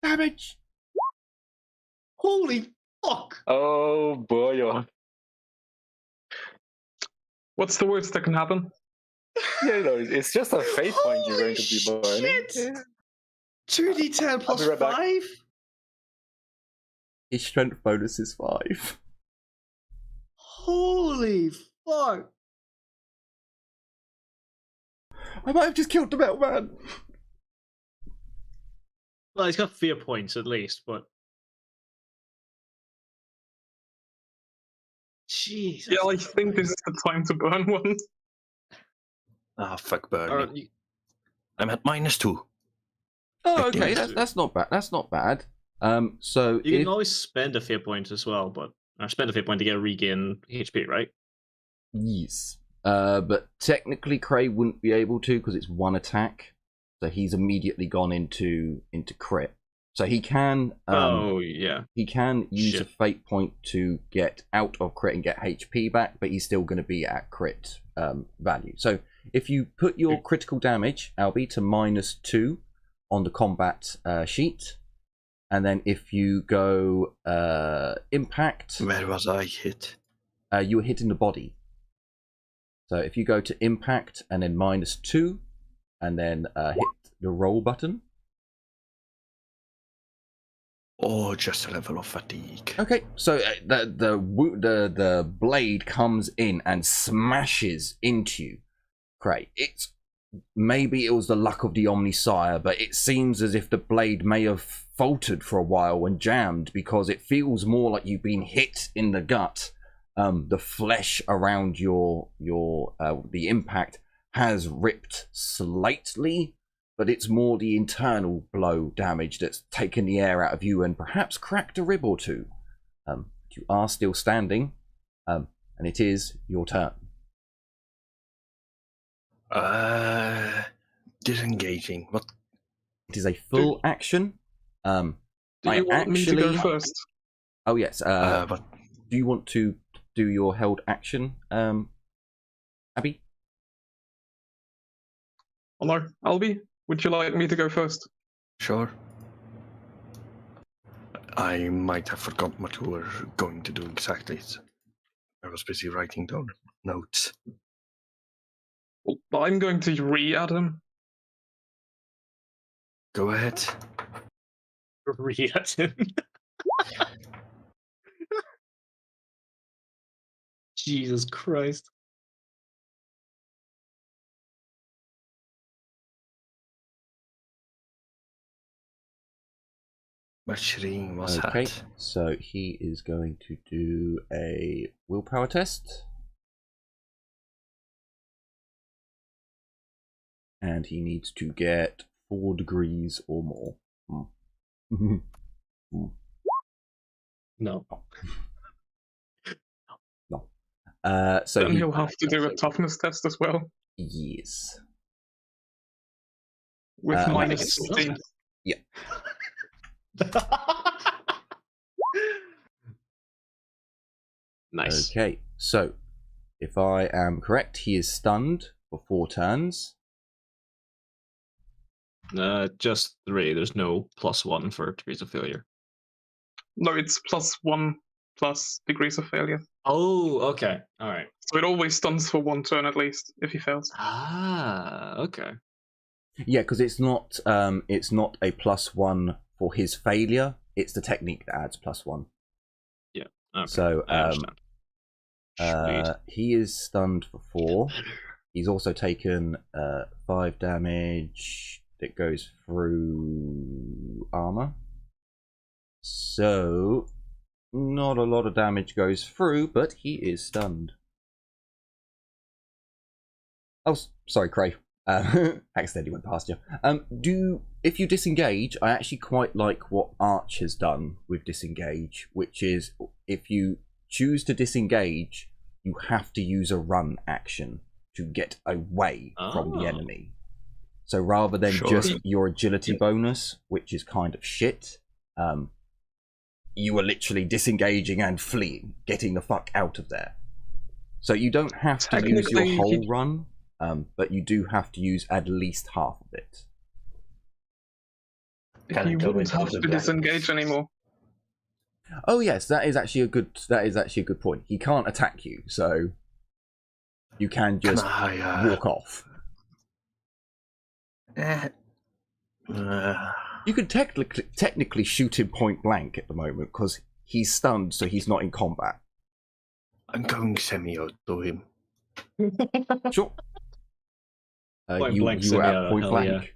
Damage. Holy fuck! Oh boy! Oh. What's the worst that can happen? Yeah, no, it's just a fate point you're going to be Holy burning. shit! Yeah. 2d10 plus be right back. 5? His strength bonus is 5. Holy fuck! I might have just killed the metal man. Well, he's got fear points at least, but. Jesus. Yeah, I think this is the time to burn one. Ah, fuck burning. Alright, you- I'm at -2. Oh, okay. Damage. That's not bad. That's not bad. So You if can always spend a fear point as well, but spend a fear point to get a regain HP, right? yes, but technically Cray wouldn't be able to because it's one attack, so he's immediately gone into crit. So he can. Oh yeah. He can use a Shit. fate point to get out of crit and get HP back, but he's still going to be at crit value. So if you put your critical damage, Albie, to -2 on the combat sheet, and then if you go impact, Where was I hit? you were hit in the body. So if you go to impact and then -2, and then hit the roll button. Oh, just a level of fatigue. Okay, so the blade comes in and smashes into you. Great. Maybe it was the luck of the Omnisire, but it seems as if the blade may have faltered for a while and jammed because it feels more like you've been hit in the gut. The flesh around the impact has ripped slightly, but it's more the internal blow damage that's taken the air out of you and perhaps cracked a rib or two. You are still standing, and it is your turn. Disengaging. What? It is a full action. Do you want me to go first? Oh yes. But Do you want to do your held action, Abby? Oh no, Albie, would you like me to go first? sure. I might have forgotten what you were going to do exactly. I was busy writing down notes. Well, I'm going to re-add him. Go ahead. Reaction. Jesus Christ. Mushroom was Okay, hat. so he is going to do a willpower test. And he needs to get 4 degrees or more. No. No. So Then he'll have to do a toughness test as well, yes. with and minus that's- 16. Yeah. Nice. Okay, so if I am correct, he is stunned for 4 turns. Just 3. There's no +1 for degrees of failure. No, it's +1 plus degrees of failure. Oh, okay. All right. So it always stuns for 1 turn at least, if he fails. Ah, okay. Yeah, because it's not a +1 for his failure. It's the technique that adds +1. Yeah. Okay. So I understand. Sweet. he is stunned for 4. He's also taken 5 damage that goes through armor. So not a lot of damage goes through, but he is stunned. Oh, sorry, Cray. Accidentally went past you. If you disengage, I actually quite like what Arch has done with disengage, which is if you choose to disengage, you have to use a run action to get away from the Oh. enemy. So rather than Sure. just your agility bonus, which is kind of shit, you are literally disengaging and fleeing, getting the fuck out of there. So you don't have to use your Technically, whole run, but you do have to use at least half of it. Can I He go wouldn't into have the to disengage blackness? anymore. Oh yes, that is actually a good point. He can't attack you, so you can Can just I, walk off. You could technically shoot him point blank at the moment because he's stunned, so he's not in combat. I'm going semi-auto him. Sure. Point you blank you were at semi-auto, point hell blank. yeah.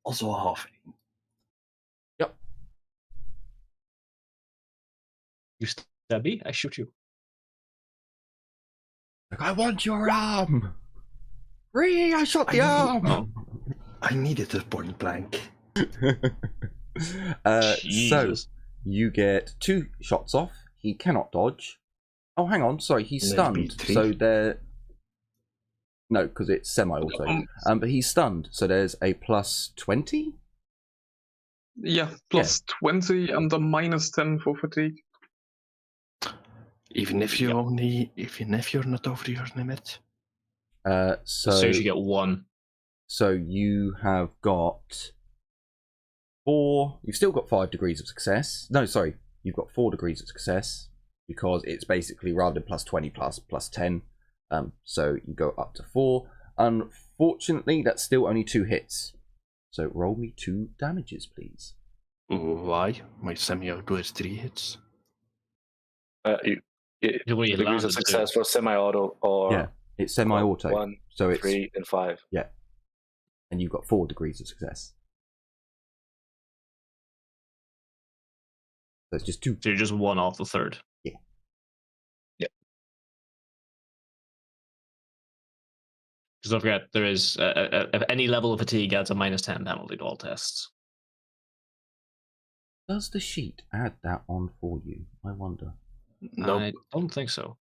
Also a half. Yep. You stab me, I shoot you. Like, I want your arm. Ree, I shot the I arm. I needed a point blank. So Jesus. you get 2 shots off. He cannot dodge. Oh, hang on. Sorry, he's Maybe stunned. 3. So there. No, because it's semi-auto. But he's stunned. So there's a +20. Yeah, plus 20 and a minus 10 for fatigue. Even if you Yep. even if you're not over your limit. So So you get 1. So you have got 4. You've still got 5 degrees of success. No, sorry, you've got 4 degrees of success because it's basically rather than +20 plus 10. So you go up to 4. Unfortunately, that's still only 2 hits. So roll me 2 damages, please. Why? My semi-auto is 3 hits. Well, you Degrees landed of success for semi-auto or Yeah, it's semi-auto. 1, So it's 3, and 5. yeah, and you've got 4 degrees of success. So it's just 2. So you're just 1 off the 3rd. Yeah. Yeah. Because don't forget, there is any level of fatigue adds a -10 penalty to all tests. Does the sheet add that on for you? I wonder. No, I don't think so.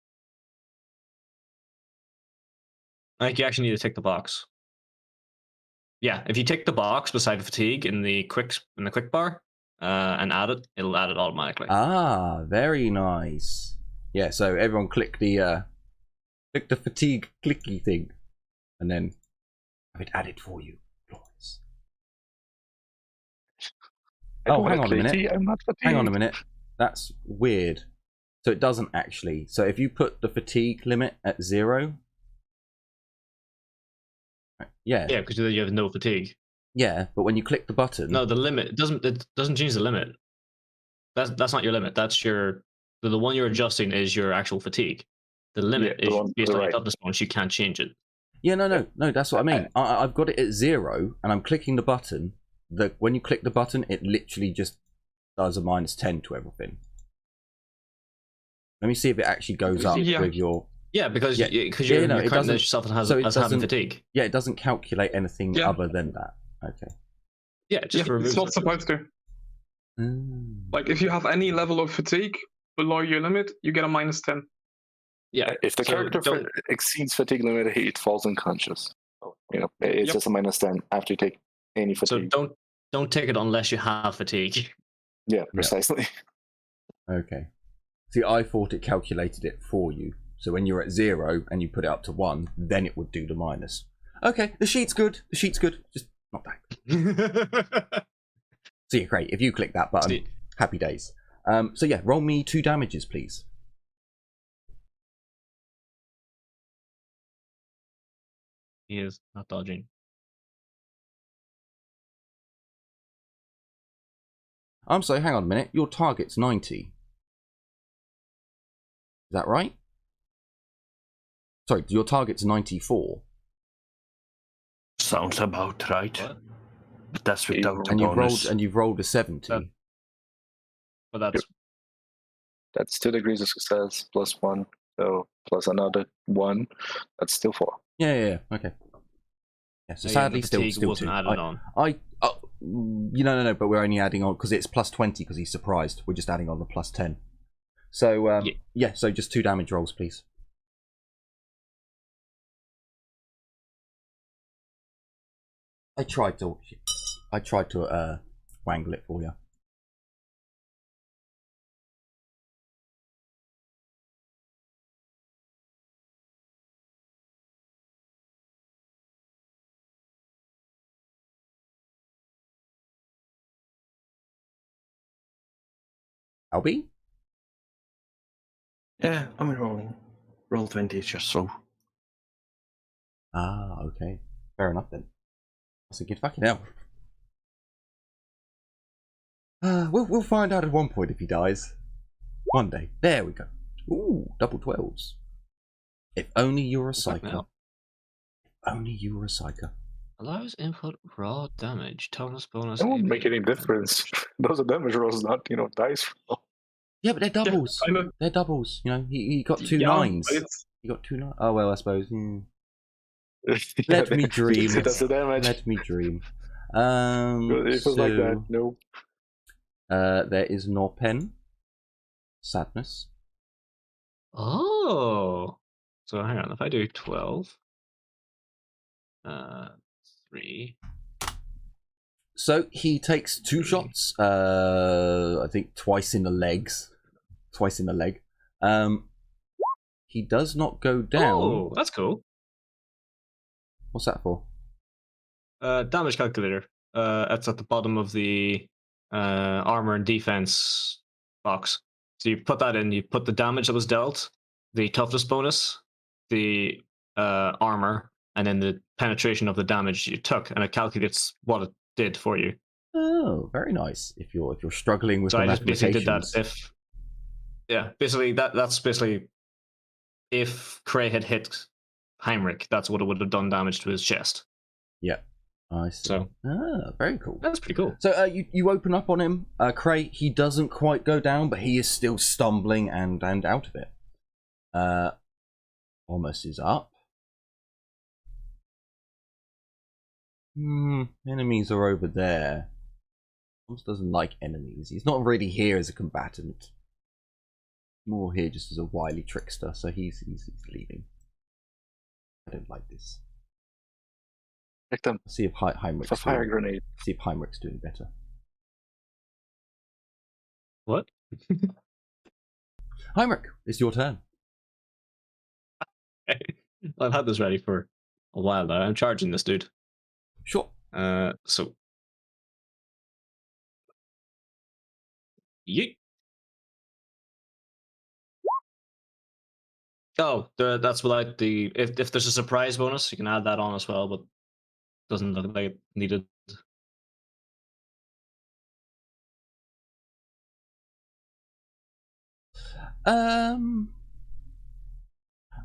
I think you actually need to tick the box. Yeah, if you tick the box beside fatigue in the quick bar and add it, it'll add it automatically. Ah, very nice. Yeah, so everyone click the fatigue clicky thing, and then have it added for you. Glorious. I don't Oh, hang wanna on a minute. clicky, I'm not fatigued. Hang on a minute. That's weird. So it doesn't actually. So if you put the fatigue limit at 0, Yeah. Yeah, because then you have no fatigue. Yeah, but when you click the button, No, the limit it doesn't change the limit. That's not your limit. That's the one you're adjusting is your actual fatigue. The limit Yeah, the is one to based the on right. your toughness bonus. You can't change it. yeah, no, that's what I mean. I've got it at 0, and I'm clicking the button. When you click the button, it literally just does a -10 to everything. Let me see if it actually goes up Yeah. with your. Yeah, because Yeah. you're No, it counting doesn't- yourself as, so it as having doesn't- fatigue. Yeah, it doesn't calculate anything Yeah. other than that. Okay. Yeah, it just Yeah, removes it's not it. supposed to. Like, if you have any level of fatigue below your limit, you get a -10. Yeah, If the so character don't- exceeds fatigue limit, it falls unconscious. So, it's Yep. just a -10 after you take any so fatigue. don't take it unless you have fatigue. Yeah, precisely. Okay. See, I thought it calculated it for you. So when you're at 0 and you put it up to 1, then it would do the minus. Okay, the sheet's good. The sheet's good. Just not that good. So yeah, great. If you click that button, See- happy days. So yeah, roll me 2 damages, please. He is not dodging. I'm sorry, hang on a minute. Your target's 90. Is that right? Sorry, your target's 94. Sounds about right. What? But that's without the And bonus. you've rolled a 70. But that's That's 2 degrees of success plus 1. So plus another 1. That's still 4. Yeah. Okay. Yeah, so yeah, sadly, the still fatigue wasn't 2. added on. No, but we're only adding on because it's plus 20 because he's surprised. We're just adding on the plus 10. So yeah, so just 2 damage rolls, please. I tried to wangle it for you. Albie? Yeah, I'm rolling. Roll 20 is just so. Ah, okay. Fair enough then. That's a good fucking hell. We'll find out at one point if he dies. One day. There we go. Ooh, double 12s. If only you were a psyker. now? If only you were a psyker. Allows input raw damage, toughness bonus. It won't AP. make any difference. Those are damage rolls, not dice roll. Yeah, but they're doubles. I know. They're doubles. You know, he got 2 Yeah, 9s. but it's He got 2 9s. Oh well, I suppose. Hmm. Yeah, Let me dream. That's the damage. Let me dream. It was like that. No. There is Norpen. Sadness. Oh, so hang on. If I do 12, 3. So he takes 2 shots. I think twice in the legs. Twice in the leg. He does not go down. Oh, that's cool. What's that for? Damage calculator. That's at the bottom of the armor and defense box. So you put that in. You put the damage that was dealt, the toughness bonus, the armor, and then the penetration of the damage you took, and it calculates what it did for you. Oh, very nice. If you're struggling with So the I just basically did that. mathematicians. That's basically if Cray had hit Heinrich, that's what it would have done damage to his chest. Yeah, I see. So very cool. that's pretty cool. So you open up on him, Cray. He doesn't quite go down, but he is still stumbling and out of it. Almost is up. Enemies are over there. Almost doesn't like enemies. He's not really here as a combatant. More here just as a wily trickster. So he's leaving. I don't like this. Check them. See if Heinrich's With a fire grenade. See if Heinrich's doing better. What? Heinrich, it's your turn. I've had this ready for a while now. I'm charging this dude. Sure. So. Yeet. Oh, that's without the. If there's a surprise bonus, you can add that on as well. But Doesn't look like it needed.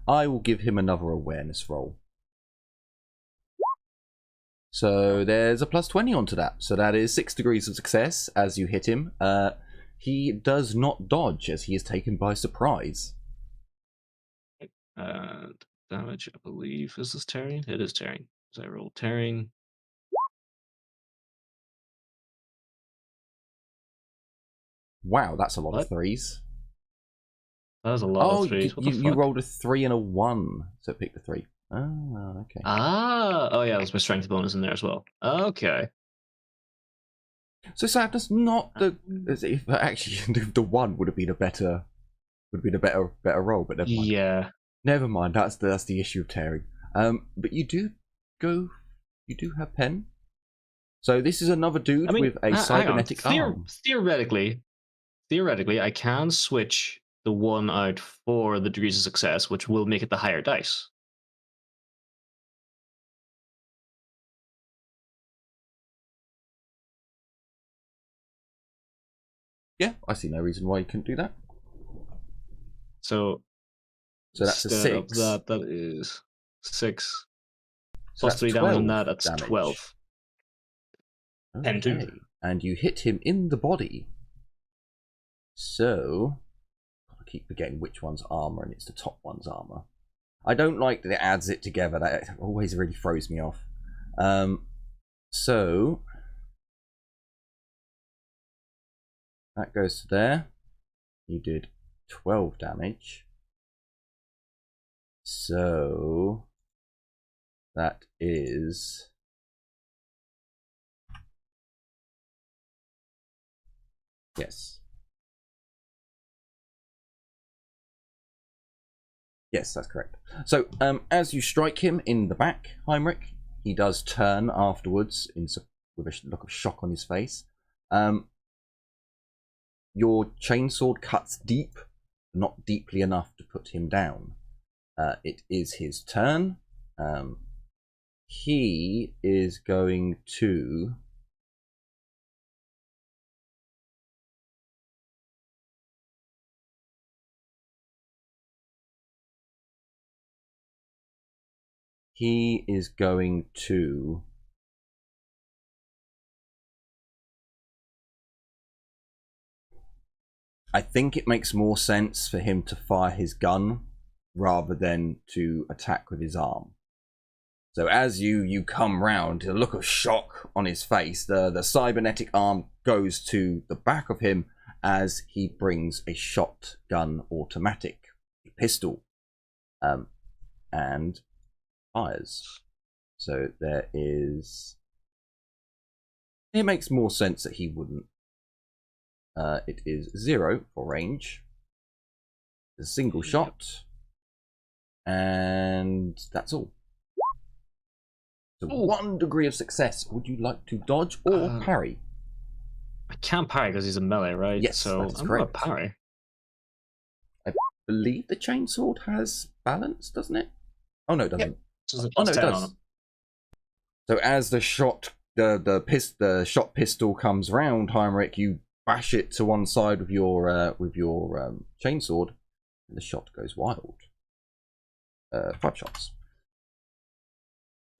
I will give him another awareness roll. So there's a plus 20 onto that. So that is 6 degrees of success as you hit him. He does not dodge as he is taken by surprise. Damage, I believe. Is this tearing? It is tearing. So I roll tearing. Wow, that's a lot of What? threes. That was a lot Oh, of threes. What the you fuck? rolled a 3 and a 1, so pick the 3. Oh, okay. Oh yeah, there's my strength bonus in there as well. Okay. So Sadness, not the actually the 1 would have been a better roll, but never mind. Yeah. Never mind. That's the issue of tearing. But you do have pen. So this is another dude with a cybernetic arm. Theoretically, I can switch the 1 out for the degrees of success, which will make it the higher dice. Yeah, I see no reason why you couldn't do that. So that's a 6. That is 6. So Plus that's 3 damage on that, 12 that's damage. 12. And 2. And you hit him in the body. So I keep forgetting which one's armor, and it's the top one's armor. I don't like that it adds it together. That always really throws me off. So that goes to there. You did 12 damage. So that is yes. Yes, that's correct. So as you strike him in the back, Heinrich, he does turn afterwards with a look of shock on his face. Your chainsword cuts deep, not deeply enough to put him down. It is his turn. He is going to I think it makes more sense for him to fire his gun rather than to attack with his arm. So as you come round, a look of shock on his face, the cybernetic arm goes to the back of him as he brings a shotgun automatic, a pistol, and fires. So there is... It makes more sense that he wouldn't. It is 0 for range. A single shot. And that's all. So 1 degree of success. Would you like to dodge or parry? I can't parry because he's a melee, right? Yes, so that is I'm correct. gonna parry. I believe the chainsword has balance, doesn't it? Oh no, it doesn't. Yep. Oh no, it does. So as the shot pistol comes round, Heinrich, you bash it to one side with your chainsword, and the shot goes wild. 5 shots.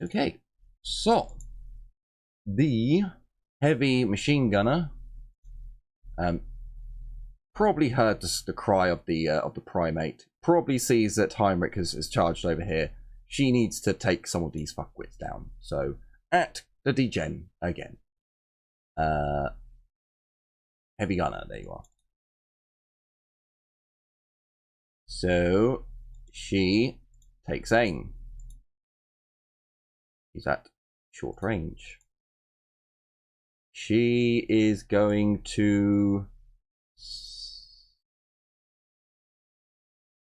Okay, so the heavy machine gunner probably heard the cry of the primate. Probably sees that Heinrich has charged over here. She needs to take some of these fuckwits down. So at the degen again. Heavy gunner, there you are. So she takes aim. She's at short range. She is going to...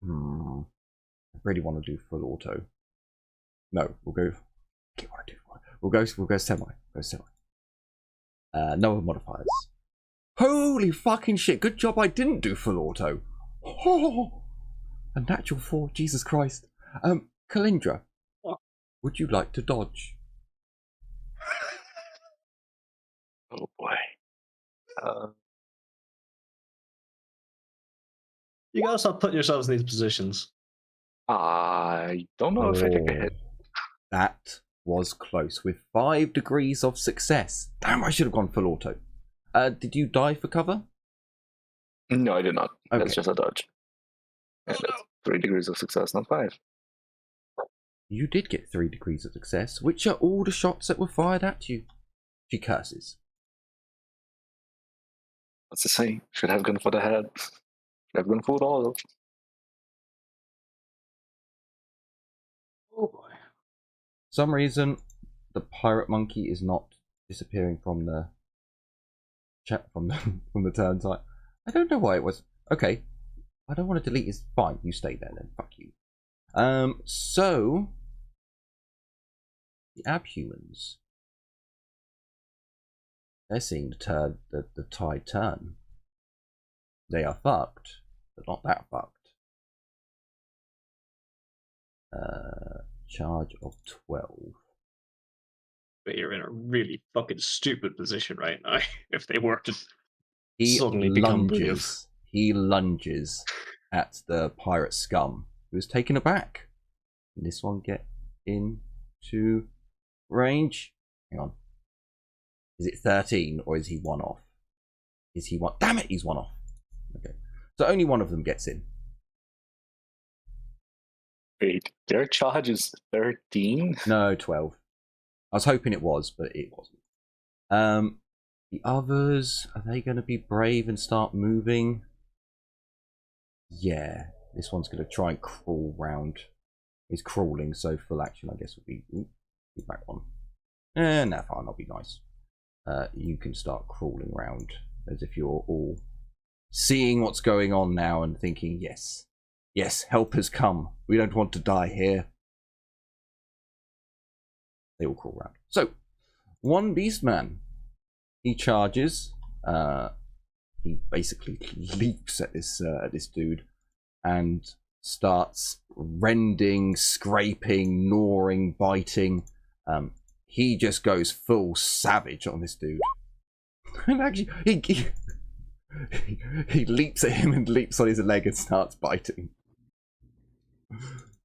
I really want to do full auto. No, we'll go... We'll go semi. No other modifiers. Holy fucking shit, good job I didn't do full auto. Oh, a natural 4, Jesus Christ. Kalindra, would you like to dodge? Oh boy. You gotta stop putting yourselves in these positions. I don't know if I take a hit. That was close with 5 degrees of success. Damn, I should have gone full auto. Did you die for cover? No, I did not. Okay. That's just a dodge. And that's 3 degrees of success, not 5. You did get 3 degrees of success, which are all the shots that were fired at you. She curses. What's the saying? Should have gone for the head. Should have gone for it all. Oh boy. For some reason, the pirate monkey is not disappearing from the chat from the turn type. I don't know why it was. Okay, I don't want to delete his. Fine, you stay there then. Fuck you. So the abhumans, they're seeing the tide turn. They are fucked, but not that fucked. Charge of 12. But you're in a really fucking stupid position right now. If they were to He suddenly become lunges. He lunges at the pirate scum, who's taken aback. Can this one get into range? Hang on. Is it 13 or is he 1 off? Is he 1? Damn it, he's 1 off. Okay. So only one of them gets in. Wait, their charge is 13? No, 12. I was hoping it was, but it wasn't. The others, are they going to be brave and start moving? Yeah, this one's going to try and crawl round. He's crawling, so full action, I guess, would be back one. No, fine, I'll be nice. You can start crawling round as if you're all seeing what's going on now and thinking, yes, yes, help has come. We don't want to die here. They all crawl round. So, one beastman. He charges. He basically leaps at this dude and starts rending, scraping, gnawing, biting. He just goes full savage on this dude. And actually, he leaps at him and leaps on his leg and starts biting.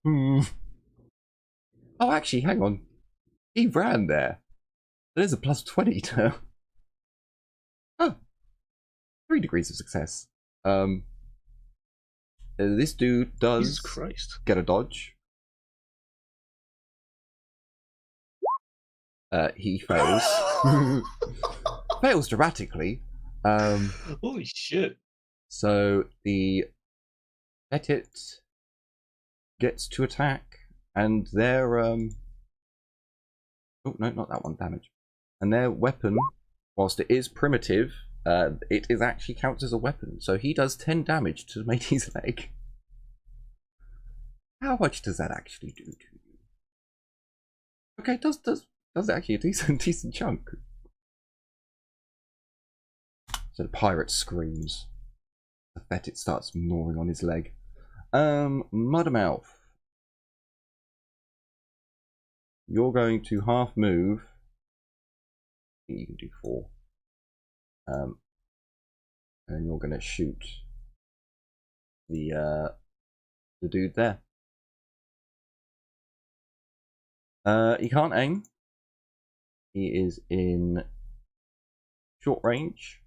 Oh, actually, hang on. He ran there. There's a plus 20 to... Oh. 3 degrees of success. This dude does Jesus Christ. get a dodge. He fails. Fails dramatically. Holy shit. So the Petit gets to attack, and their oh no, not that one, damage. And their weapon, whilst it is primitive, it is actually counts as a weapon. So he does 10 damage to Matey's leg. How much does that actually do to you? Okay, does actually a decent chunk. So the pirate screams. The Petit starts gnawing on his leg. Muddermouth. You're going to half move. You can do 4. And you're going to shoot the dude there. He can't aim. He is in short range.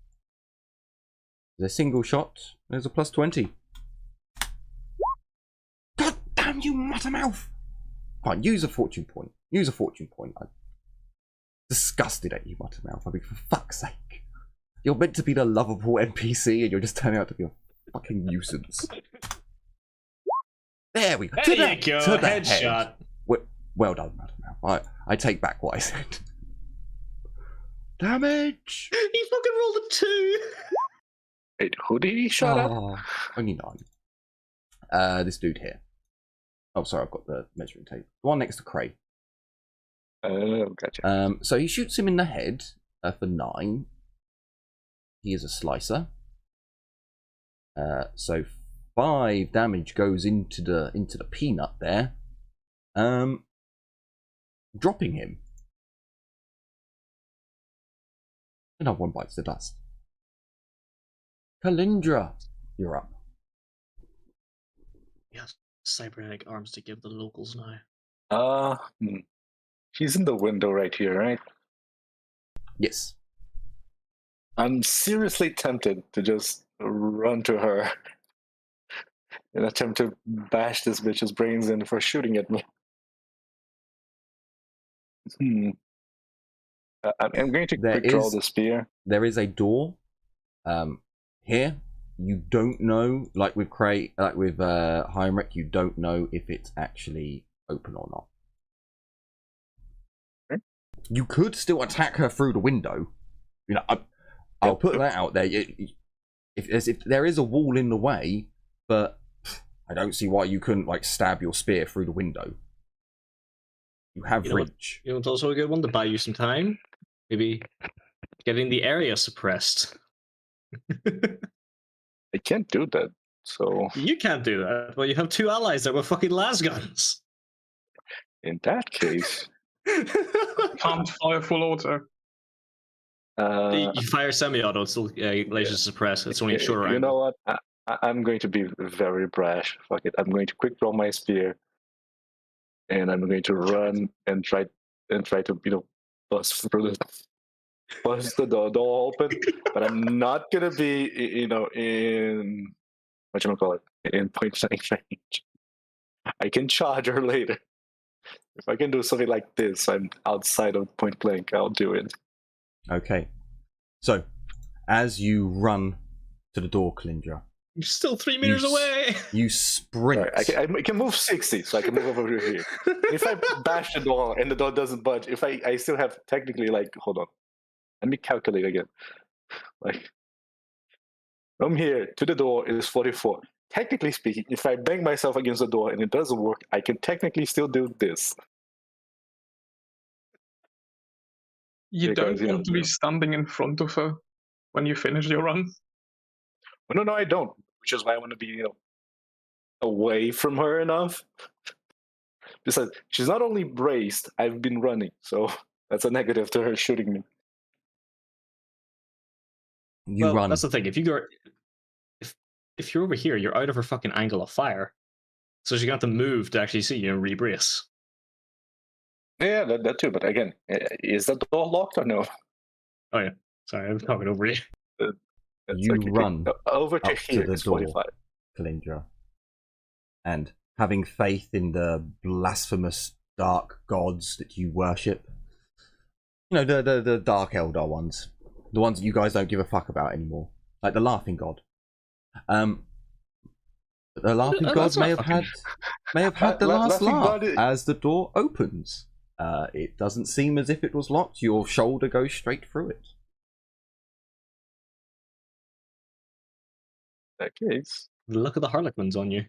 There's a single shot. There's a plus 20. God damn you, Muttermouth! Fine, use a fortune point. Use a fortune point. I'm disgusted at you, Muttermouth. I mean, for fuck's sake. You're meant to be the lovable NPC and you're just turning out to be a fucking nuisance. There we go. There you go. Headshot. Well done, Muttermouth. I take back what I said. Damage! He fucking rolled a 2. Wait, who did he shot at? Only 9. This dude here. Oh, sorry, I've got the measuring tape. The one next to Cray. Oh, gotcha. So he shoots him in the head for 9. He is a slicer. So 5 damage goes into the peanut there. Dropping him. Another one bites the dust. Kalindra, you're up. Yes, cybernetic arms to give the locals now. She's in the window right here, right? Yes. I'm seriously tempted to just run to her and attempt to bash this bitch's brains in for shooting at me. I'm going to quick draw the spear. There is a door here. You don't know, like with Heinrich, you don't know if it's actually open or not. Okay. You could still attack her through the window. You know, I'll put that out there. If there is a wall in the way, but I don't see why you couldn't like stab your spear through the window. You have reach. You know, it's also a good one to buy you some time. Maybe getting the area suppressed. I can't do that, so... You can't do that. Well, you have 2 allies that were fucking lasguns. In that case... Can't fire full auto. You fire semi-auto, it's still laser suppress. It's only a short round. You know what? I'm going to be very brash. Fuck it. I'm going to quick draw my spear, and I'm going to run and try to bust the door open. But I'm not gonna be in in point blank range. I can charge her later. If I can do something like this, I'm outside of point blank. I'll do it. Okay. So, as you run to the door, Kalindra, You're still 3 meters away. You sprint. Right, I can move 60, so I can move over here. If I bash the door and the door doesn't budge, if I still have technically hold on, let me calculate again. From here to the door is 44. Technically speaking, if I bang myself against the door and it doesn't work, I can technically still do this. You don't want to be standing in front of her when you finish your run. Well, no, I don't. Which is why I want to be, away from her enough. Besides, she's not only braced, I've been running, so that's a negative to her shooting me. You run. That's the thing. If you're over here, you're out of her fucking angle of fire. So she got to move to actually see you and rebrace. Yeah, that too. But again, is the door locked or no? Oh yeah. Sorry, I'm talking over you. You run over to here. To the door, 45. Kalindra, and having faith in the blasphemous dark gods that you worship. The Dark Eldar ones. The ones that you guys don't give a fuck about anymore. Like the Laughing God. The Laughing God may have had the last laugh as the door opens. It doesn't seem as if it was locked. Your shoulder goes straight through it. In that case, look at the Harlequins on you.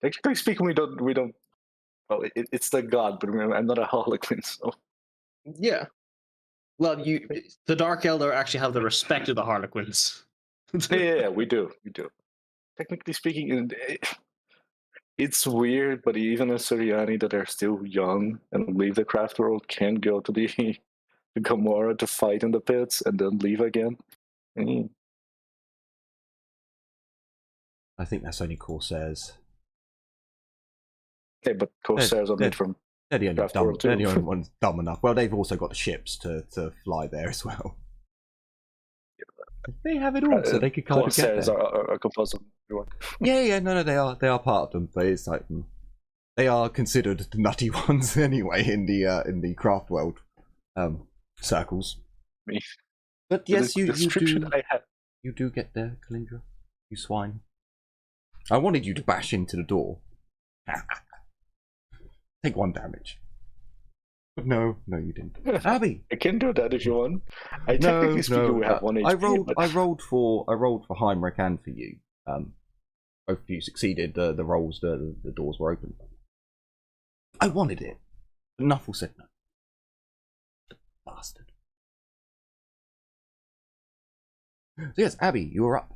Technically speaking, we don't. Well, it's the god, but remember, I'm not a Harlequin, so. Yeah. Well, the Dark Eldar actually have the respect of the Harlequins. Yeah, we do. Technically speaking, it's weird, but even a Suriani that are still young and leave the craft world can go to the Gamora to fight in the pits and then leave again. I think that's only Corsairs. Okay, but Corsairs are made from. They're the only ones dumb enough. Well, they've also got the ships to fly there as well. They have it all, so they could kind of get there. are composed of everyone. Yeah, no, they are part of them, but it's like they are considered the nutty ones anyway in the craft world circles. But yes, you do get there, Kalindra. You swine. I wanted you to bash into the door. Take 1 damage. But no, you didn't. Abby, I can do that if you want. Technically speaking, we have 1 HP. I rolled for Heinrich and for you. Both of you succeeded the rolls. The doors were open. I wanted it, but Nuffle said no. Bastard. So yes, Abby, you're up.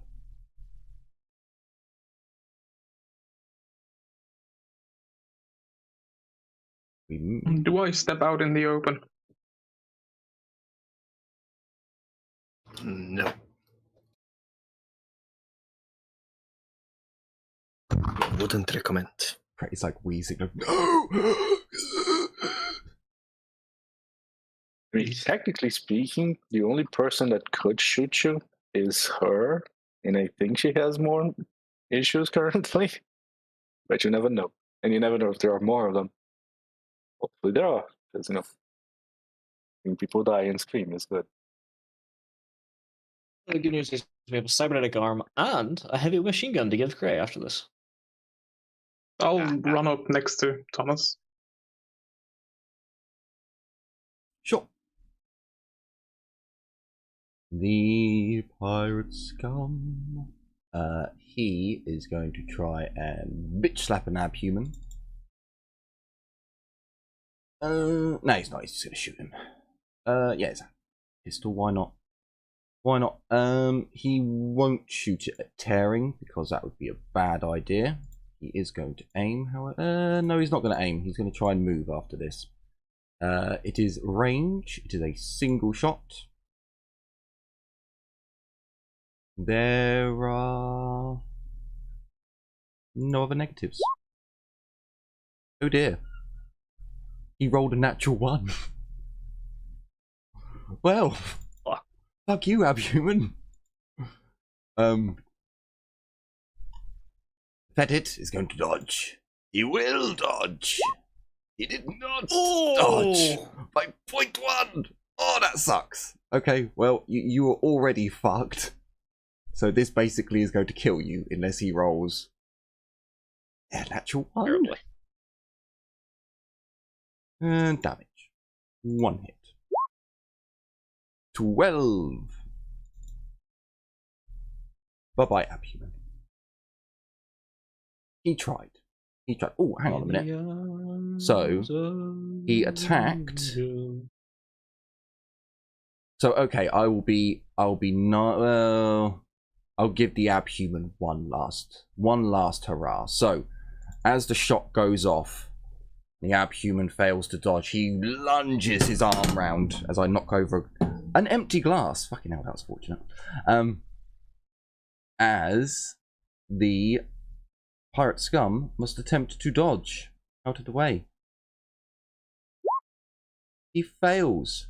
Do I step out in the open? No. Wouldn't recommend. It's like wheezing. Like, no! I mean, technically speaking, the only person that could shoot you is her, and I think she has more issues currently. But you never know, and you never know if there are more of them. Hopefully there are, because when people die and scream is good. The good news is we have a cybernetic arm and a heavy machine gun to give Gray after this. I'll run up next to Thomas. Sure. The pirate scum. He is going to try and bitch slap an abhuman. No, he's not. He's just going to shoot him. Yeah, it's a pistol. Why not? Why not? He won't shoot it at tearing because that would be a bad idea. He is going to aim, however. No, he's not going to aim. He's going to try and move after this. It is range. It is a single shot. There are no other negatives. Oh dear. He rolled a natural 1. Well, fuck you, abhuman. Fetid is going to dodge. He will dodge. He did not dodge by 0.1. Oh, that sucks. Okay, well, you are already fucked. So this basically is going to kill you unless he rolls a natural 1. Terribly. And damage. 1 hit. 12. Bye-bye, abhuman. He tried. He tried. Oh, hang on a minute. So, he attacked. So, okay, I'll give the abhuman one last hurrah. So, as the shot goes off, the abhuman fails to dodge. He lunges his arm round as I knock over an empty glass. Fucking hell, that was fortunate. As the pirate scum must attempt to dodge out of the way. He fails.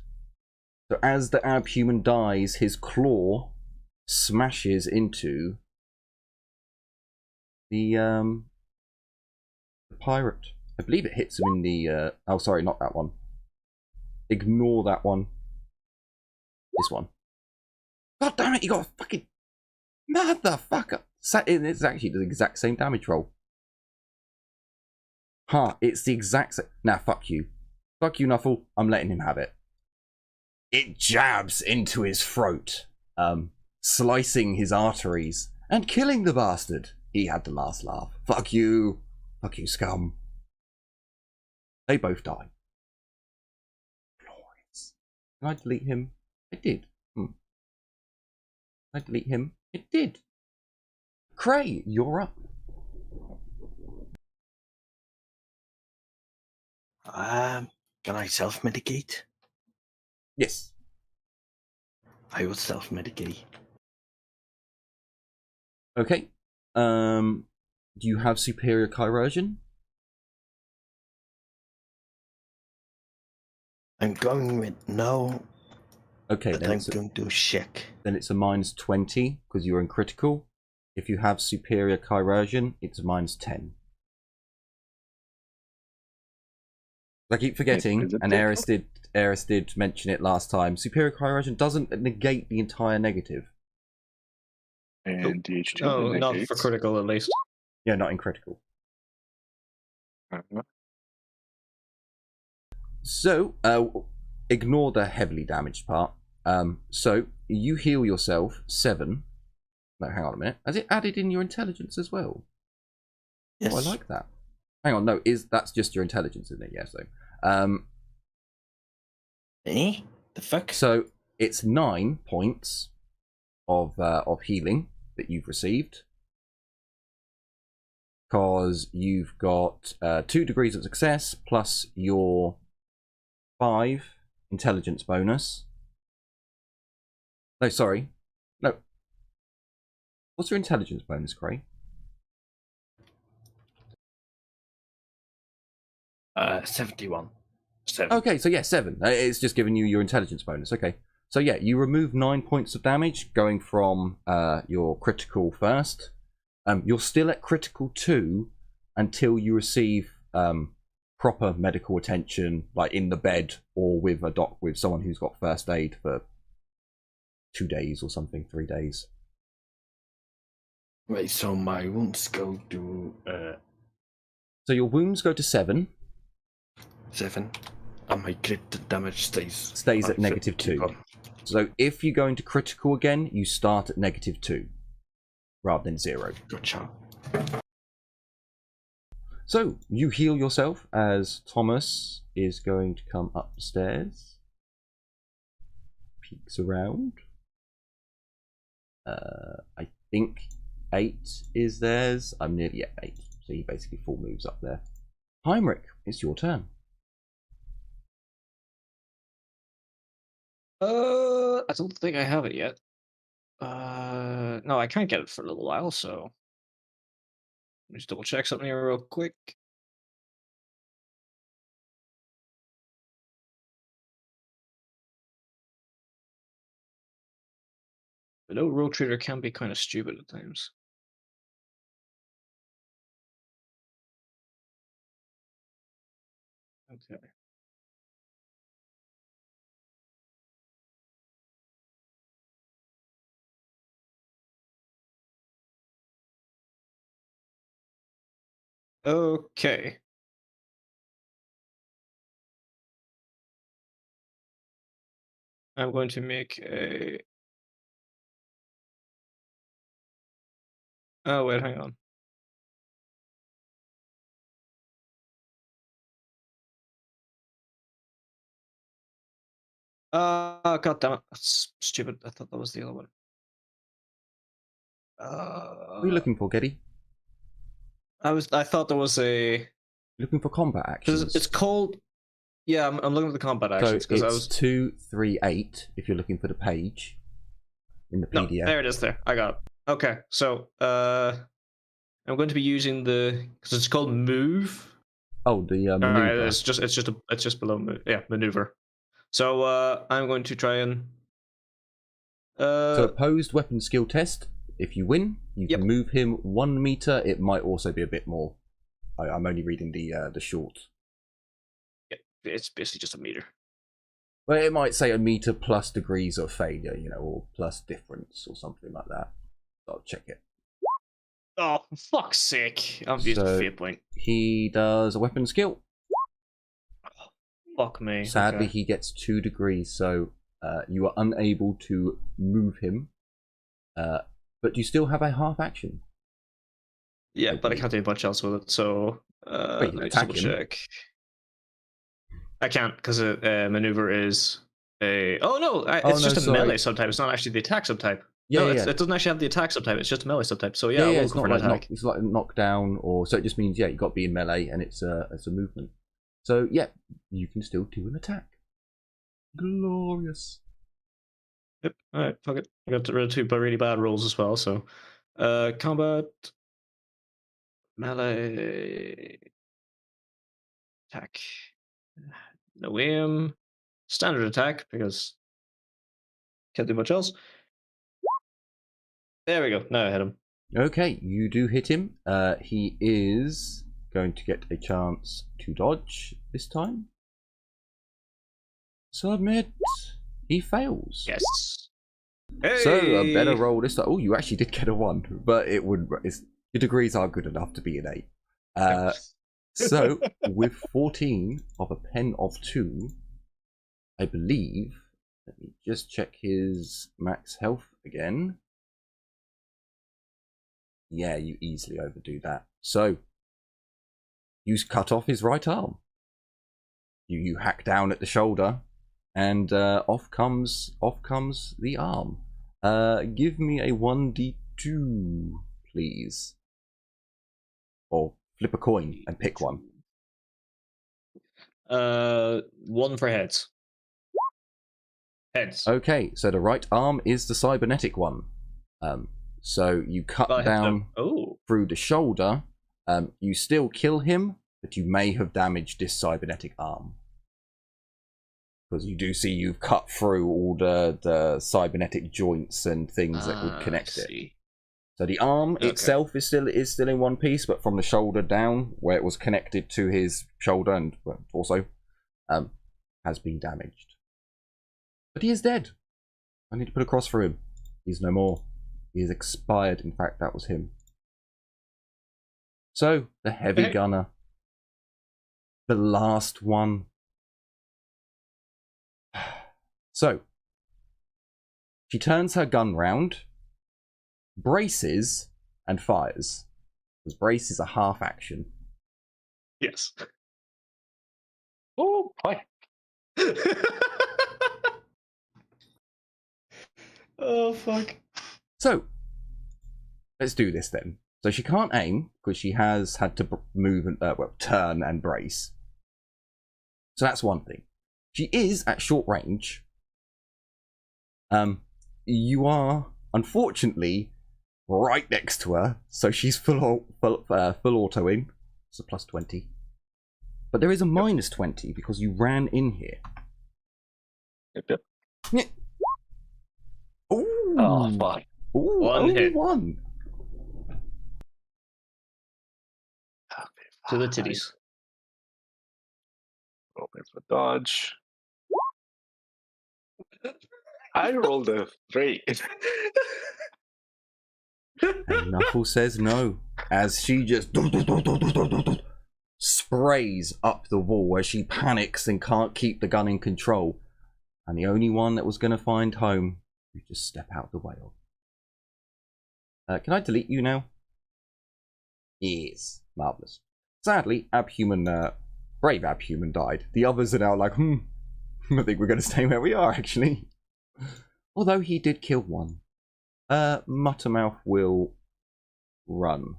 So as the abhuman dies, his claw smashes into the pirate. I believe it hits him in the oh sorry, not that one. Ignore that one. This one. God damn it, you got a fucking motherfucker. It's actually the exact same damage roll. Huh, it's the exact same. Nah, fuck you. Fuck you, Nuffle. I'm letting him have it. It jabs into his throat, slicing his arteries and killing the bastard. He had the last laugh. Fuck you. Fuck you, scum. They both die. Glorious. Can I delete him? I did. Can I delete him? It did. Cray, you're up. Can I self-medicate? Yes. I will self-medicate. Okay. Do you have superior chirurgeon? I'm going with no. Okay, But then I'm going to check. then it's a -20 because you're in critical. If you have superior chirurgeon, it's a -10. I keep forgetting, Is it and different? Eris did mention it last time. Superior chirurgeon doesn't negate the entire negative. And DH2 No, not for negates. critical at least. Yeah, not in critical. So, ignore the heavily damaged part. So you heal yourself 7. No, hang on a minute. Has it added in your intelligence as well? Yes. Oh, I like that. Hang on, no, that's just your intelligence, isn't it? Yes, though. Eh? The fuck? So it's 9 points of healing that you've received, because you've got 2 degrees of success plus your 5 intelligence bonus. No, sorry. No. What's your intelligence bonus, Cray? 71. 7. Okay, so yeah, 7. It's just giving you your intelligence bonus. Okay. So yeah, you remove 9 points of damage, going from your critical first. You're still at critical 2 until you receive proper medical attention, like in the bed or with with someone who's got first aid for 2 days or something, 3 days. Wait, so my wounds go to So your wounds go to 7. 7, and my crit damage stays At negative 2. So if you go into critical again, you start at negative 2 rather than 0. Gotcha. So you heal yourself as Thomas is going to come upstairs, peeks around. I think 8 is theirs. I'm nearly at 8, so he basically full moves up there. Heinrich, it's your turn. I don't think I have it yet. No, I can't get it for a little while, so let me just double check something here real quick. The no road trader can be kind of stupid at times. Okay. Okay. I'm going to make a... Oh, wait, hang on. God damn it. That's stupid. I thought that was the other one. What are you looking for, Geddy? I thought there was a... Looking for combat actions. It's called... Yeah, I'm looking at the combat actions. So it's I was 238 if you're looking for the page in the No, PDF. there it is there. I got it. Okay, so I'm going to be using the... Because it's called move. Oh, the maneuver. Alright, it's just below maneuver. So I'm going to try and So opposed weapon skill test. If you win, you can move him 1 meter. It might also be a bit more. I'm only reading the short. Yeah, it's basically just a meter. Well, it might say a meter plus degrees of failure, you know, or plus difference or something like that. I'll check it. Oh, for fuck's sake! I've used a fate point. He does a weapon skill. Oh, fuck me. Sadly, okay. he gets 2 degrees, so you are unable to move him. But you still have a half action. Yeah, but I can't do much else with it, so let me double check. I can't, because maneuver is a... Oh no, it's just a melee subtype. It's not actually the attack subtype. Yeah, no, yeah. It doesn't actually have the attack subtype. It's just a melee subtype. So yeah, it's not like it's like knockdown, or so it just means you got to be in melee, and it's a movement. So yeah, you can still do an attack. Glorious. Yep. All right. Fuck it. I got rid of 2 really bad rolls as well. So, combat, melee, attack, no aim, standard attack because can't do much else. There we go. Now I hit him. Okay, you do hit him. He is going to get a chance to dodge this time. Submit. He fails. Yes. Hey! So a better roll this time. Oh, you actually did get a 1, but it would. Your degrees are good enough to be an 8. So with 14 of a pen of 2, I believe. Let me just check his max health again. Yeah, you easily overdo that. So you cut off his right arm. You hack down at the shoulder, and off comes the arm. Give me a 1d2, please, or flip a coin and pick one. 1 for heads. Heads. Okay, so the right arm is the cybernetic one. So you cut down through the shoulder. You still kill him, but you may have damaged this cybernetic arm. Because you do see you've cut through all the cybernetic joints and things that would connect it. So the arm itself is still in one piece, but from the shoulder down, where it was connected to his shoulder and torso, has been damaged. But he is dead. I need to put a cross through him. He's no more. He is expired. In fact, that was him. So, the heavy gunner. The last one. So, she turns her gun round, braces, and fires. Because brace is a half action. Yes. Oh, hi. Oh, fuck. So, let's do this then. So she can't aim, because she has had to move and turn and brace. So that's one thing. She is at short range. You are, unfortunately, right next to her, so she's full autoing. It's a plus 20. But there is a minus 20, because you ran in here. Yep. Yeah. Ooh. Oh, fuck. Ooh, One only hit. one. To the titties. Rolling for dodge. I rolled a 3. And Knuckles says no, as she just sprays up the wall where she panics and can't keep the gun in control. And the only one that was going to find home, you just step out the way of. Can I delete you now? Yes, marvellous. Sadly, Abhuman, brave Abhuman died. The others are now like, I think we're going to stay where we are, actually. Although he did kill one. Muttermouth will run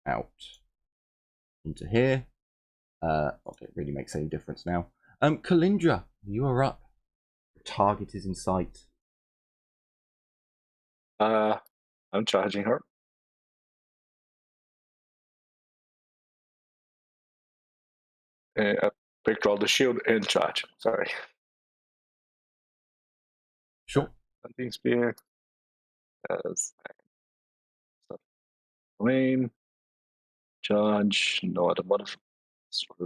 out into here. Okay, it really makes any difference now. Kalindra, you are up. The target is in sight. I'm charging her. I picked all the shield and charge. Sorry. Sure. Hunting spear. Rain. Charge. No other modifiers. So,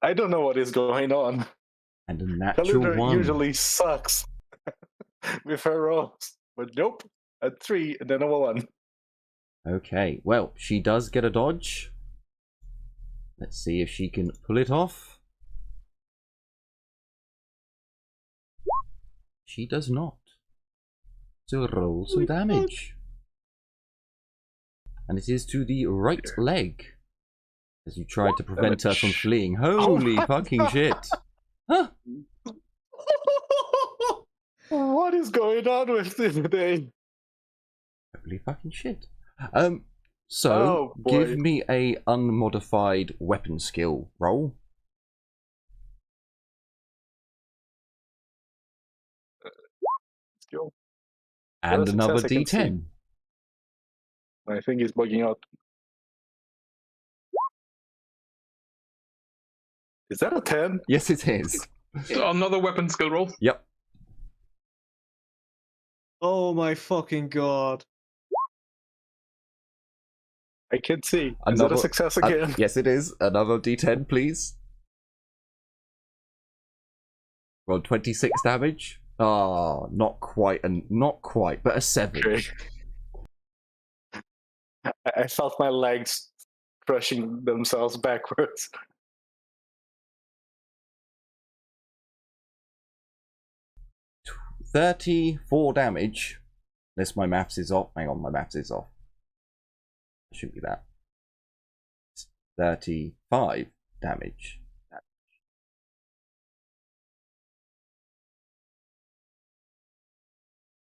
I don't know what is going on. And a natural Kalindra one. usually sucks with her rolls. But nope. A 3 and then a 1. Okay, well, she does get a dodge. Let's see if she can pull it off. She does not. So roll some damage. And it is to the right leg. As you tried to prevent her from fleeing. Holy fucking shit. Huh? What is going on with this today? Holy fucking shit. So, give me a unmodified weapon skill roll. Skill. And First another success I can see. D10. My thing is bugging out. Is that a 10? Yes, it is. So another weapon skill roll. Yep. Oh my fucking god. I can see. Is Another- that a success again? Yes, it is. Another D10, please. Roll 26 damage. Oh, not quite, but a 7. Okay. I felt my legs crushing themselves backwards. $34 damage. Unless my maths is off. Hang on, my maths is off. It shouldn't be that. It's 35 damage.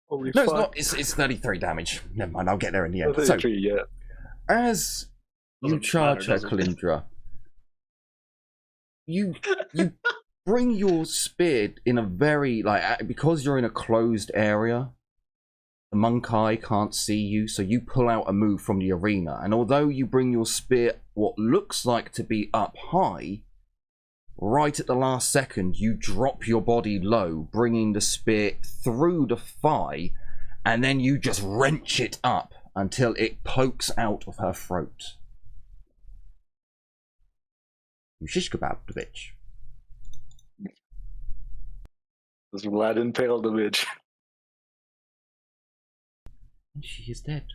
Holy No, it's fuck. not. It's 33 damage. Never mind, I'll get there in the end. So, 33, yeah. as you Doesn't charge matter, her, does it? Kalindra, you bring your spear in a very because you're in a closed area. The monk eye can't see you, so you pull out a move from the arena, and although you bring your spear what looks like to be up high, right at the last second you drop your body low, bringing the spear through the thigh, and then you just wrench it up until it pokes out of her throat. You shish kebab the bitch. This lad impaled the bitch. And she is dead.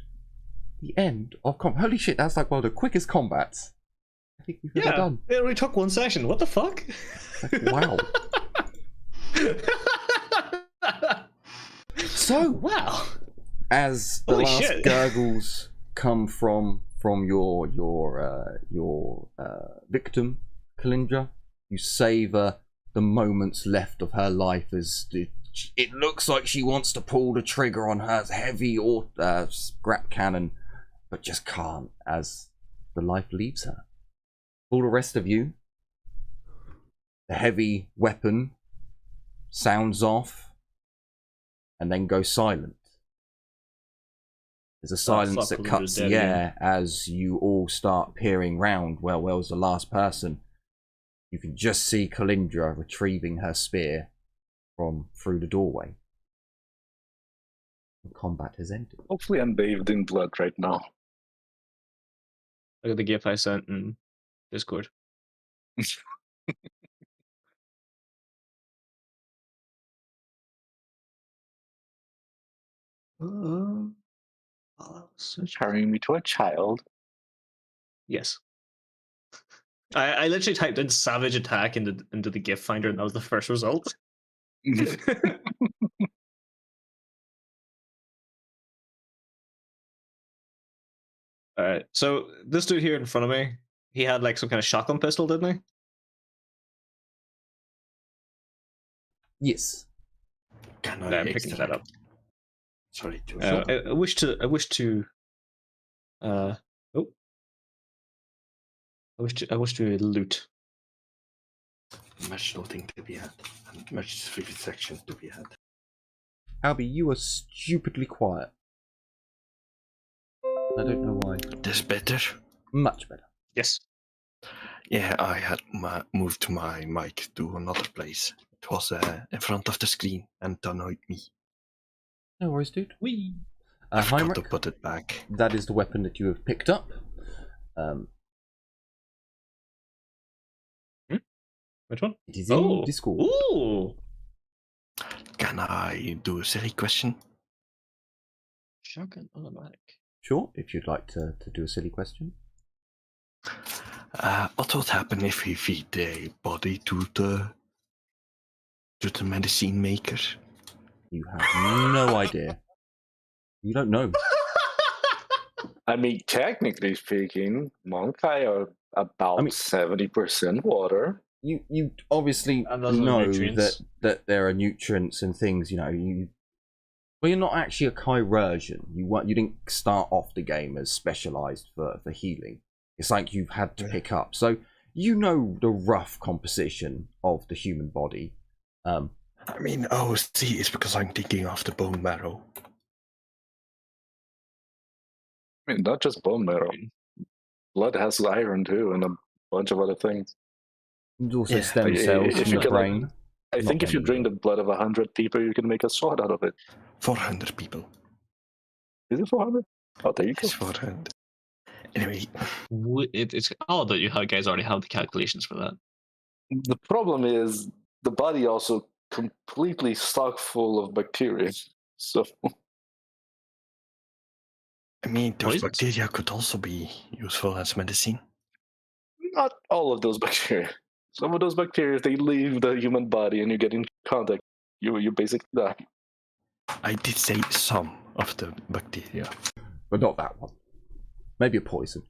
The end of combat. Holy shit, that's like one of the quickest combats I think we've ever done. It only took one session. What the fuck? Like, wow. So, Wow. as the Holy last shit. gurgles come from your victim, Kalindra, you savor the moments left of her life as it looks like she wants to pull the trigger on her heavy scrap cannon, but just can't as the life leaves her. All the rest of you, the heavy weapon sounds off and then goes silent. There's a silence that cuts the air as you all start peering round. Well, where's the last person? You can just see Kalindra retrieving her spear from through the doorway. The combat has ended. Hopefully I'm bathed in blood right now. Look at the GIF I sent in Discord. Carrying me to a child. Yes. I literally typed in savage attack into the GIF finder, and that was the first result. Alright, so this dude here in front of me, he had like some kind of shotgun pistol, didn't he? Yes. Can I'm picking that up. Sorry to. I wish to. I wish to loot. Much nothing to be had, and much vivisection to be had. Albie, you are stupidly quiet. I don't know why. This better? Much better. Yes. Yeah, I had moved my mic to another place. It was in front of the screen and it annoyed me. No worries, dude. Wee. I forgot to Heinrich, put it back. that is the weapon that you have picked up. Which one? It is in Discord. Ooh. Can I do a silly question? Shotgun automatic. Sure, if you'd like to do a silly question. What would happen if we feed the body to the medicine maker? You have no idea. You don't know. I mean, technically speaking, Monkai are about 70% water. You obviously And those are know nutrients. that there are nutrients and things. Well, you're not actually a chirurgeon. You didn't start off the game as specialized for healing. It's like you've had to pick up. So you know the rough composition of the human body. I mean, see, it's because I'm thinking of the bone marrow. I mean, not just bone marrow. Blood has iron too, and a bunch of other things. There's also Yeah, stem if cells you in the can, brain. I think if you drink the blood of 100 people, you can make a sword out of it. 400 people. Is it 400? Oh, there you go. It's 400. Anyway, It's odd that you guys already have the calculations for that. The problem is the body also completely stock full of bacteria. So I mean, those Poisons? bacteria could also be useful as medicine. not all of those bacteria. Some of those bacteria, they leave the human body and you get in contact. You basically die. I did say some of the bacteria. But not that one. Maybe a poison.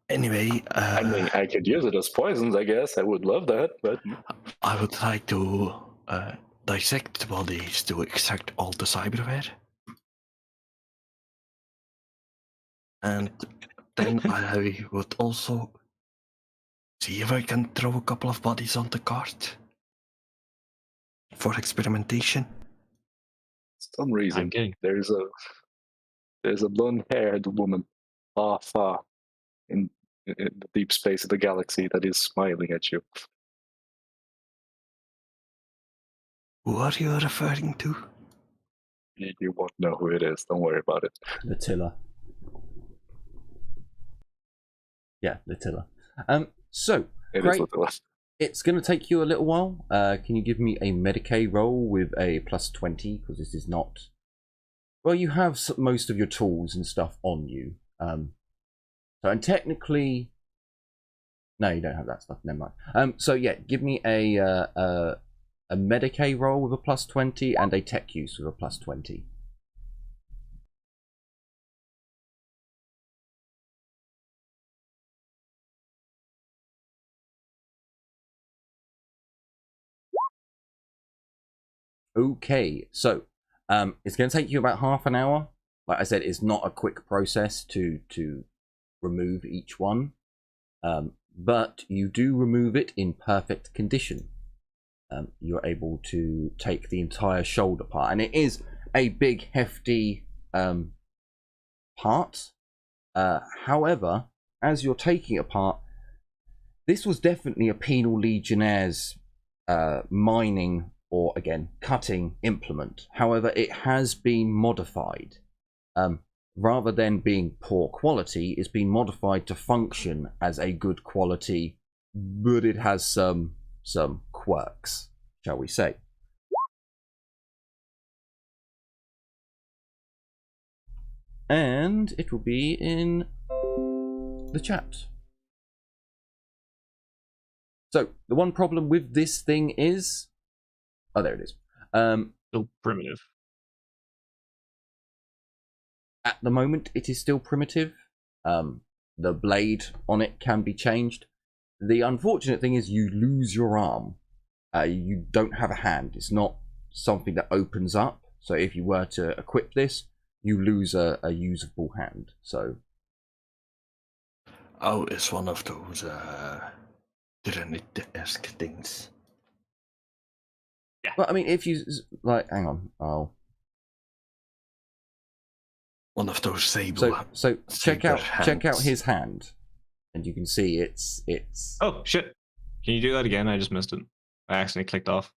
Anyway, I mean, I could use it as poisons, I guess. I would love that, but I would like to dissect the bodies to extract all the cyberware. And then I would also See if I can throw a couple of bodies on the cart for experimentation. For some reason, I'm kidding. there's a blonde-haired woman far in the deep space of the galaxy that is smiling at you. Who are you referring to? You won't know who it is. Don't worry about it. Latilla. Yeah, Latilla. So, It great. is what It's going to take you a little while. Can you give me a Medicaid roll with a +20? Because this is not... Well, you have most of your tools and stuff on you. And technically... No, you don't have that stuff. Never mind. So yeah, give me a Medicaid roll with a +20 and a tech use with a +20. Okay, so it's going to take you about half an hour. Like I said, it's not a quick process to remove each one, but you do remove it in perfect condition. You're able to take the entire shoulder part, and it is a big, hefty part. However, as you're taking it apart, this was definitely a penal legionnaire's mining, or again cutting implement. However, it has been modified. Rather than being poor quality, it's been modified to function as a good quality, but it has some quirks, shall we say. And it will be in the chat. So the one problem with this thing is, oh, there it is. So primitive. At the moment, it is still primitive. The blade on it can be changed. The unfortunate thing is you lose your arm. You don't have a hand. It's not something that opens up. So if you were to equip this, you lose a usable hand. So. Oh, it's one of those Tyranid-esque things. Yeah. Well, I mean, if you like, hang on, One of those sable. So check out hands. his hand, and you can see it's. Oh shit! Can you do that again? I just missed it. I accidentally clicked off.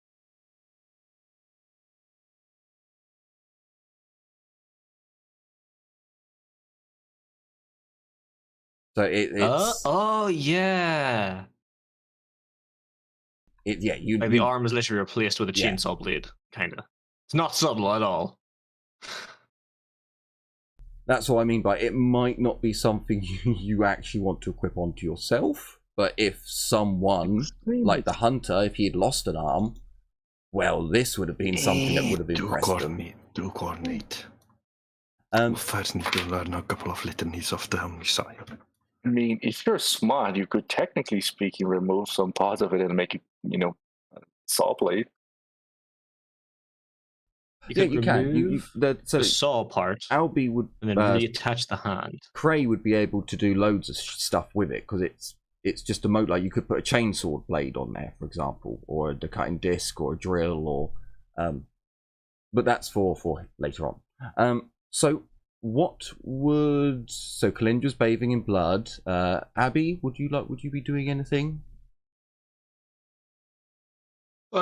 So it's. Oh yeah. Yeah, Like the arm is literally replaced with a Yeah. chainsaw blade, kinda. It's not subtle at all. That's what I mean by it might not be something you actually want to equip onto yourself, but if someone, like the hunter, if he had lost an arm, well, this would have been something that would have impressed him. Do coordinate. We'll first need to learn a couple of litanies of the Omniscient. I mean, if you're smart, you could technically speaking remove some parts of it and make it, a saw blade. Yeah, you can. The saw part, Albie would, and then reattach the hand. Cray would be able to do loads of stuff with it because it's just a mode. Like you could put a chainsaw blade on there, for example, or a cutting disc or a drill, or but that's for later on. So Kalindra's bathing in blood. Abby, would you be doing anything?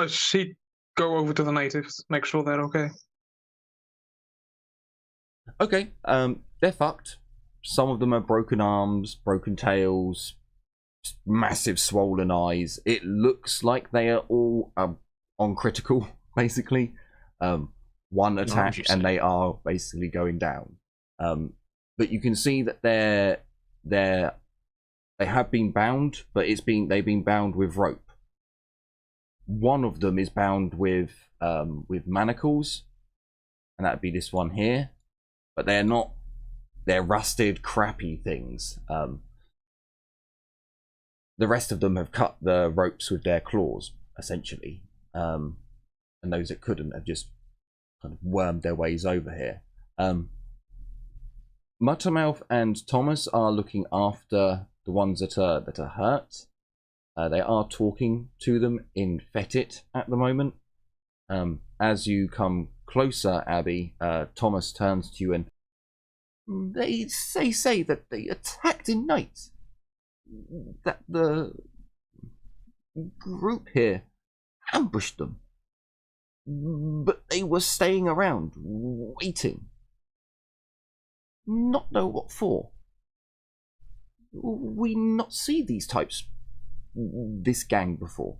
She'd go over to the natives, make sure they're okay. Okay, they're fucked. Some of them have broken arms, broken tails, massive swollen eyes. It looks like they are all on critical, basically. One attack and they are basically going down. But you can see that they have been bound, but they've been bound with rope. One of them is bound with manacles, and that'd be this one here. But they're rusted, crappy things. The rest of them have cut the ropes with their claws, essentially. And those that couldn't have just kind of wormed their ways over here. Muttermouth and Thomas are looking after the ones that are hurt. They are talking to them in Fettit at the moment. As you come closer, Abby, Thomas turns to you and they say that they attacked in night. That the group here ambushed them. But they were staying around, waiting. Not know what for. We not see these types, this gang before.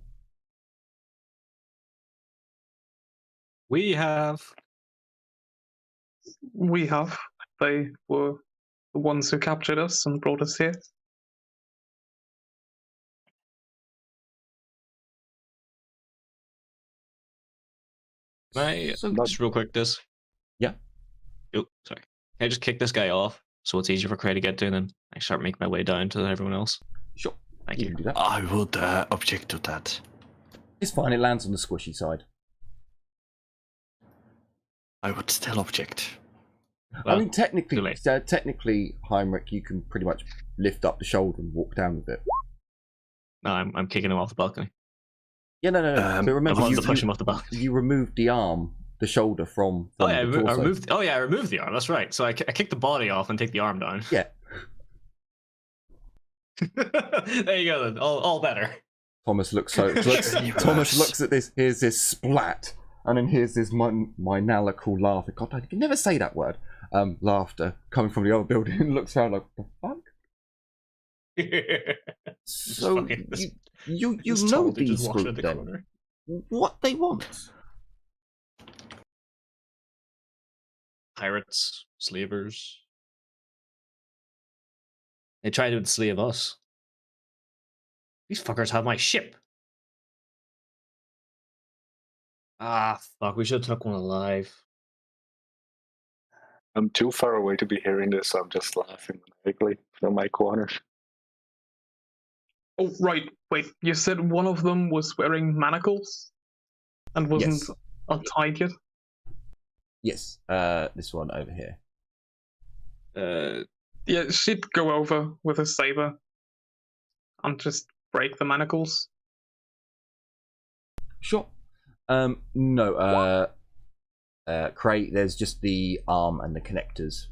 We have. We have. They were the ones who captured us and brought us here. Can I So- just real quick this? Yeah. Oh, sorry. Can I just kick this guy off so it's easier for Cray to get to, and then I start making my way down to everyone else? Sure. Thank You you. can do that. I would object to that. It's fine, it lands on the squishy side. I would still object. I mean, too late. technically, Heinrich, you can pretty much lift up the shoulder and walk down with it. No, I'm kicking him off the balcony. Yeah, no. But I remember, wanted to push him off the balcony. you removed the arm, the shoulder from Oh yeah, the I torso. removed. Oh yeah, I removed the arm. That's right. So I kicked the body off and take the arm down. Yeah. There you go. Then all better. Thomas looks at this. Here's this splat, and then here's this maniacal laughter. God, I can never say that word. Laughter coming from the other building, and looks around like, the fuck. So fucking- you This know toad that just these walked group around the then? corner. What they want? Pirates, slavers. They tried to enslave us. These fuckers have my ship. Ah, fuck. We should have took one alive. I'm too far away to be hearing this, so I'm just laughing maniacally from my corner. Oh, right. Wait, you said one of them was wearing manacles and wasn't Yes. untied yet? Yes, this one over here. Yeah, she'd go over with a saber and just break the manacles. Sure. No, Cray, there's just the arm and the connectors.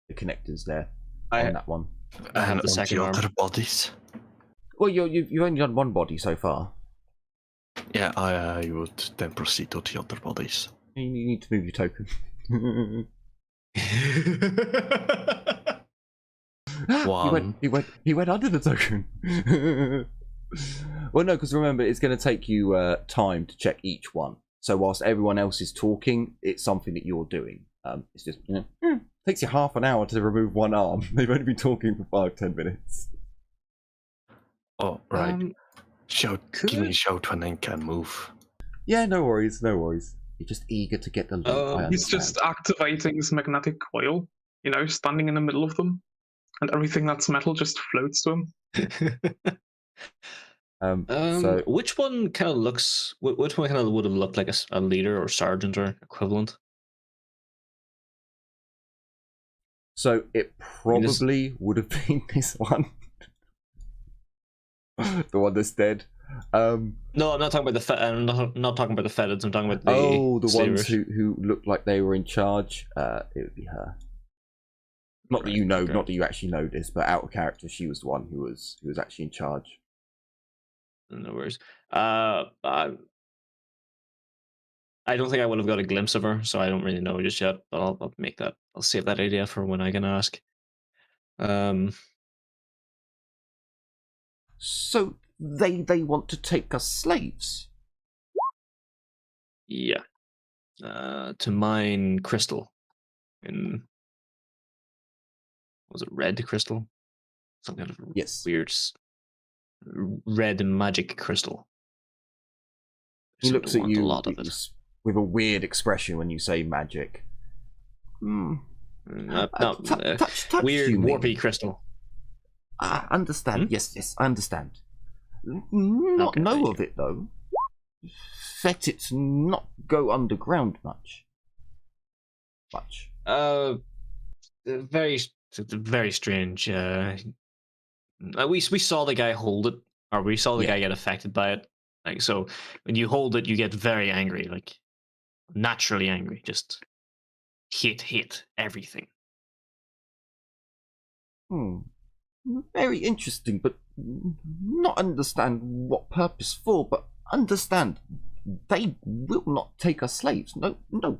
The connectors there on that one. I have And the on second the arm. other bodies. Well, you've only done one body so far. Yeah, I would then proceed to the other bodies. You need to move your token. One. He went under the token. Well, no, because remember, it's going to take you time to check each one. So whilst everyone else is talking, it's something that you're doing. It's just, takes you half an hour to remove one arm. They've only been talking for 5-10 minutes. Oh, right. Could- Give me a shout when I can move. Yeah, no worries. You're just eager to get the loot. I He's understand. just activating his magnetic coil, standing in the middle of them, and everything that's metal just floats to him. So which one kind of looks? Which one kind of would have looked like a leader or sergeant or equivalent? So it probably would have been this one. The one that's dead. No, I'm not talking about the I'm not talking about the Fedids. I'm talking about the the ones slavers. who looked like they were in charge. It would be her. Not that you know, okay. not that you actually know this, but out of character, she was the one who was actually in charge. No worries. I don't think I would have got a glimpse of her, so I don't really know just yet. But I'll make that. I'll save that idea for when I can ask. So they want to take us slaves. Yeah. To mine crystal. Was it red crystal? Some kind of Yes. weird red magic crystal. He Seem looks to at want you a lot of it. with a weird expression when you say magic. No, Touch weird you, warpy maybe. crystal. I understand. Hmm? Yes, I understand. Not Okay, know thank of it though. Fettits not go underground much. Very strange. We saw the guy hold it Or we saw the Yeah. guy get affected by it. Like, so when you hold it, you get very angry, like naturally angry. Just hit everything. Very interesting, but not understand what purpose for, but understand they will not take us slaves. No, no.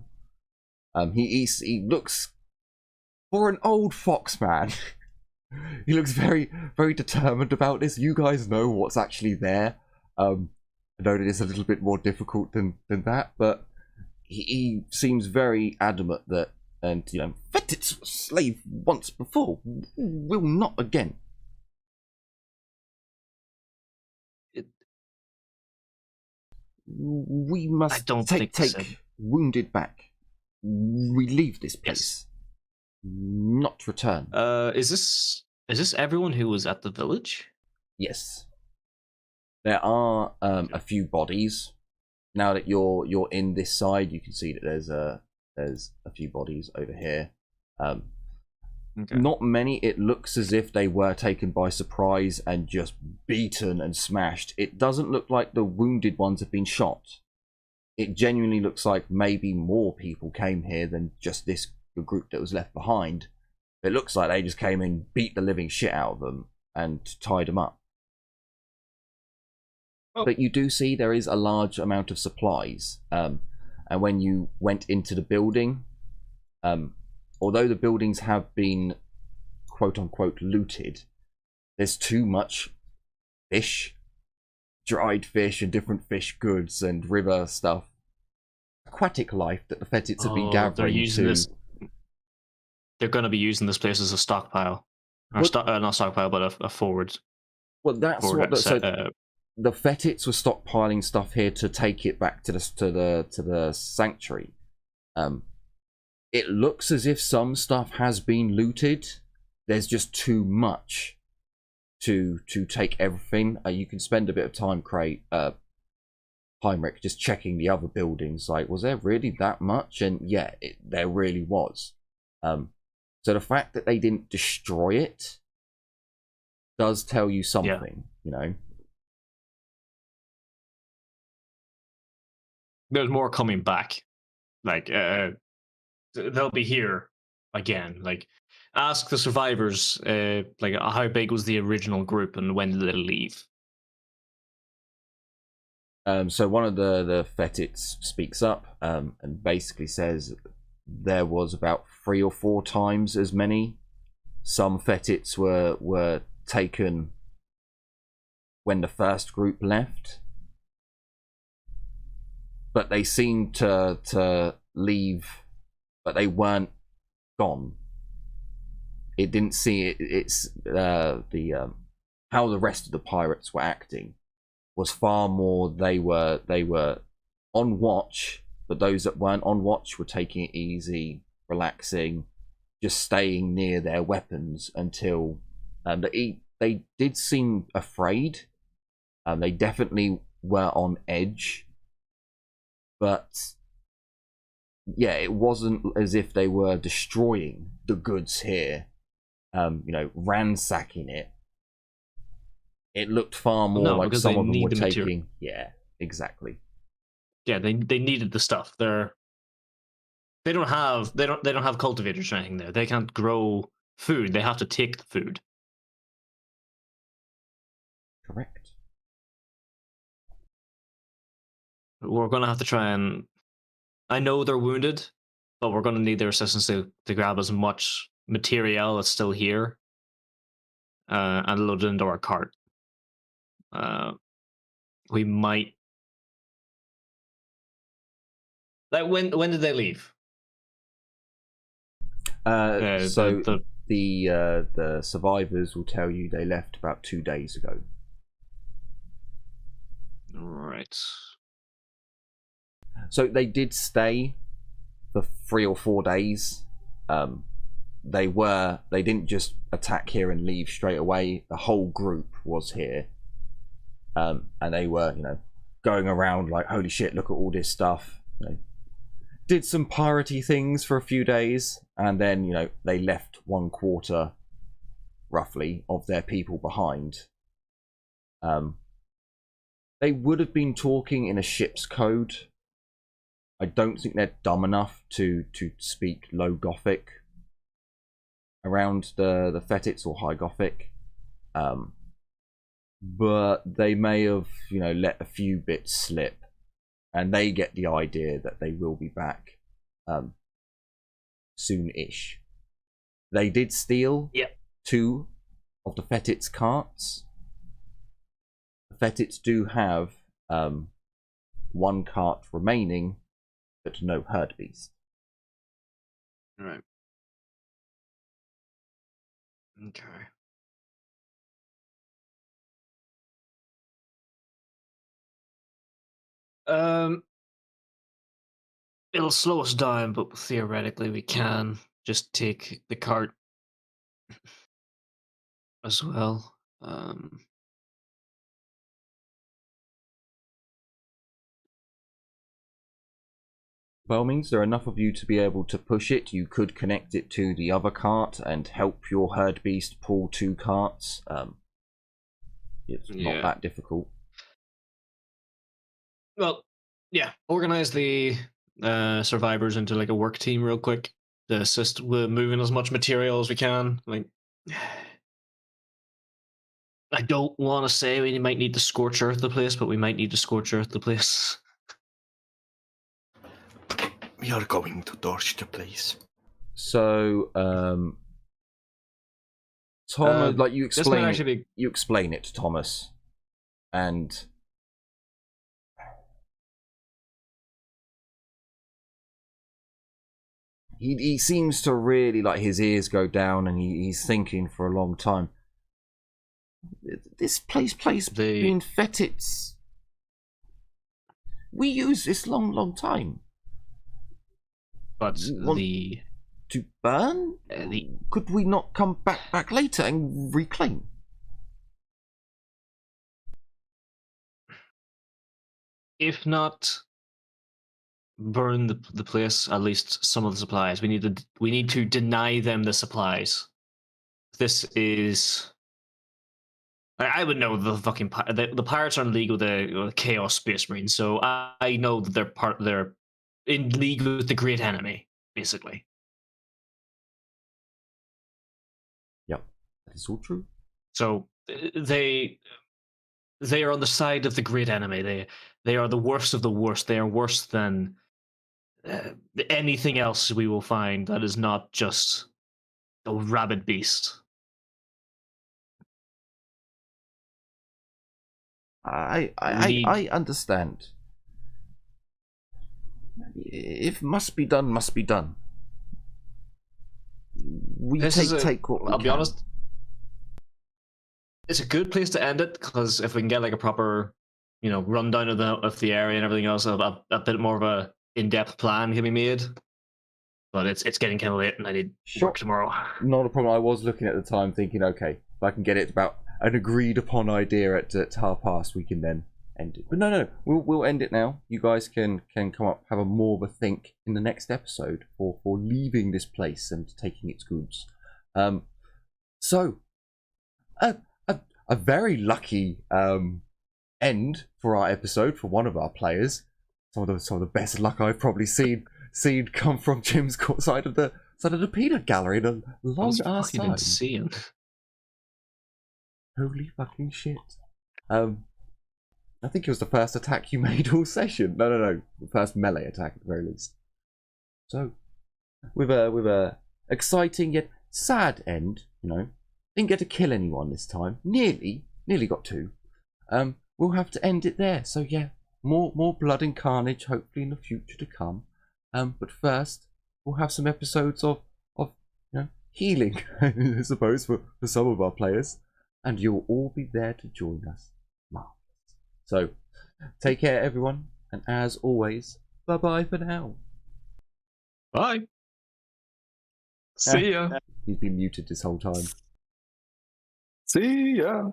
He looks, for an old fox man, he looks very, very determined about this. You guys know what's actually there. I know that it's a little bit more difficult than that, but he seems very adamant that, and Fetit's a slave once before, will not again. We must take wounded back. We leave this place. Yes. Not return. Is this everyone who was at the village? Yes. There are a few bodies. Now that you're in this side, you can see that there's a few bodies over here. Okay. Not many. It looks as if they were taken by surprise and just beaten and smashed. It doesn't look like the wounded ones have been shot. It genuinely looks like maybe more people came here than just the group that was left behind. It looks like they just came in, beat the living shit out of them, and tied them up. Oh. But you do see there is a large amount of supplies. And when you went into the building, although the buildings have been quote-unquote looted, there's too much fish, dried fish and different fish goods and river stuff, aquatic life that the Fetits have been gathering They're going to be using this place as a stockpile. Or not stockpile, but a forward. Well, that's what the Fetits were stockpiling stuff here to take it back to the sanctuary. It looks as if some stuff has been looted. There's just too much to take everything. You can spend a bit of time, Heinrich, just checking the other buildings. Like, was there really that much? And yeah, there really was. So the fact that they didn't destroy it does tell you something, There's more coming back. Like, they'll be here again. Like, ask the survivors, like, how big was the original group and when did they leave? So one of the Fetits speaks up and basically says there was about 3 or 4 times as many. Some Fetits were taken when the first group left, but they seemed to leave, but they weren't gone. It didn't see it. It's how the rest of the pirates were acting was far more they were on watch, but those that weren't on watch were taking it easy, relaxing, just staying near their weapons until they did seem afraid. They definitely were on edge, but yeah, it wasn't as if they were destroying the goods here, ransacking it. It looked far more like some of them were taking material. Yeah, exactly. Yeah, they needed the stuff. They don't have cultivators or anything there. They can't grow food. They have to take the food. Correct. We're gonna have to try and. I know they're wounded, but we're gonna need their assistance to grab as much material that's still here, and load it into our cart. We might. Like, when did they leave? So the survivors will tell you they left about 2 days ago. Right. So they did stay for 3 or 4 days. They didn't just attack here and leave straight away. The whole group was here, and they were, going around like, holy shit, look at all this stuff. Did some piratey things for a few days, and then they left 1/4 roughly of their people behind. They would have been talking in a ship's code. I don't think they're dumb enough to speak Low Gothic around the Fetits or High Gothic. But they may have, let a few bits slip, and they get the idea that they will be back soon-ish. They did steal 2 of the Fetits' carts. The Fetits do have 1 cart remaining, but no herd beast. Right. Okay. It'll slow us down, but theoretically we can just take the cart as well. Well, means there are enough of you to be able to push it. You could connect it to the other cart and help your herd beast pull 2 carts. It's not that difficult. Well, yeah. Organize the survivors into like a work team real quick to assist with moving as much material as we can. Like, I don't want to say we might need to scorch earth the place, but we might need to scorch earth the place. We are going to torch the place. So, Thomas, like you explain, you explain it to Thomas, and he seems to really like his ears go down, and he's thinking for a long time. This place being Fetits. We use this long time. But to burn? Could we not come back later and reclaim? If not burn the place, at least some of the supplies. We need to deny them the supplies. This is. I would know the fucking the pirates are in league with the Chaos Space Marines, so I know that they're in league with the great enemy, basically. Yep, that is all true. So they are on the side of the great enemy. They are the worst of the worst. They are worse than anything else we will find that is not just a rabid beast. I understand. If must be done, must be done. We take what we can. I'll be honest. It's a good place to end it, because if we can get like a proper, rundown of the area and everything else, a bit more of a in-depth plan can be made. But it's getting kind of late, and I need work tomorrow. Not a problem. I was looking at the time, thinking, okay, if I can get it about an agreed upon idea at 1:30, we can then end it. But no, we'll end it now. You guys can come up, have a more of a think in the next episode for leaving this place and taking its goods. So a very lucky end for our episode for one of our players. Some of the best luck I've probably seen come from Jim's side of the peanut gallery in a long ass time. Insane. Holy fucking shit. I think it was the first attack you made all session. No. The first melee attack at the very least. So, with a exciting yet sad end, didn't get to kill anyone this time. Nearly got to. We'll have to end it there. So yeah, more blood and carnage hopefully in the future to come. But first, we'll have some episodes of healing, I suppose, for some of our players. And you'll all be there to join us. Marvelous. So, take care, everyone. And as always, bye-bye for now. Bye. See ya. He's been muted this whole time. See ya.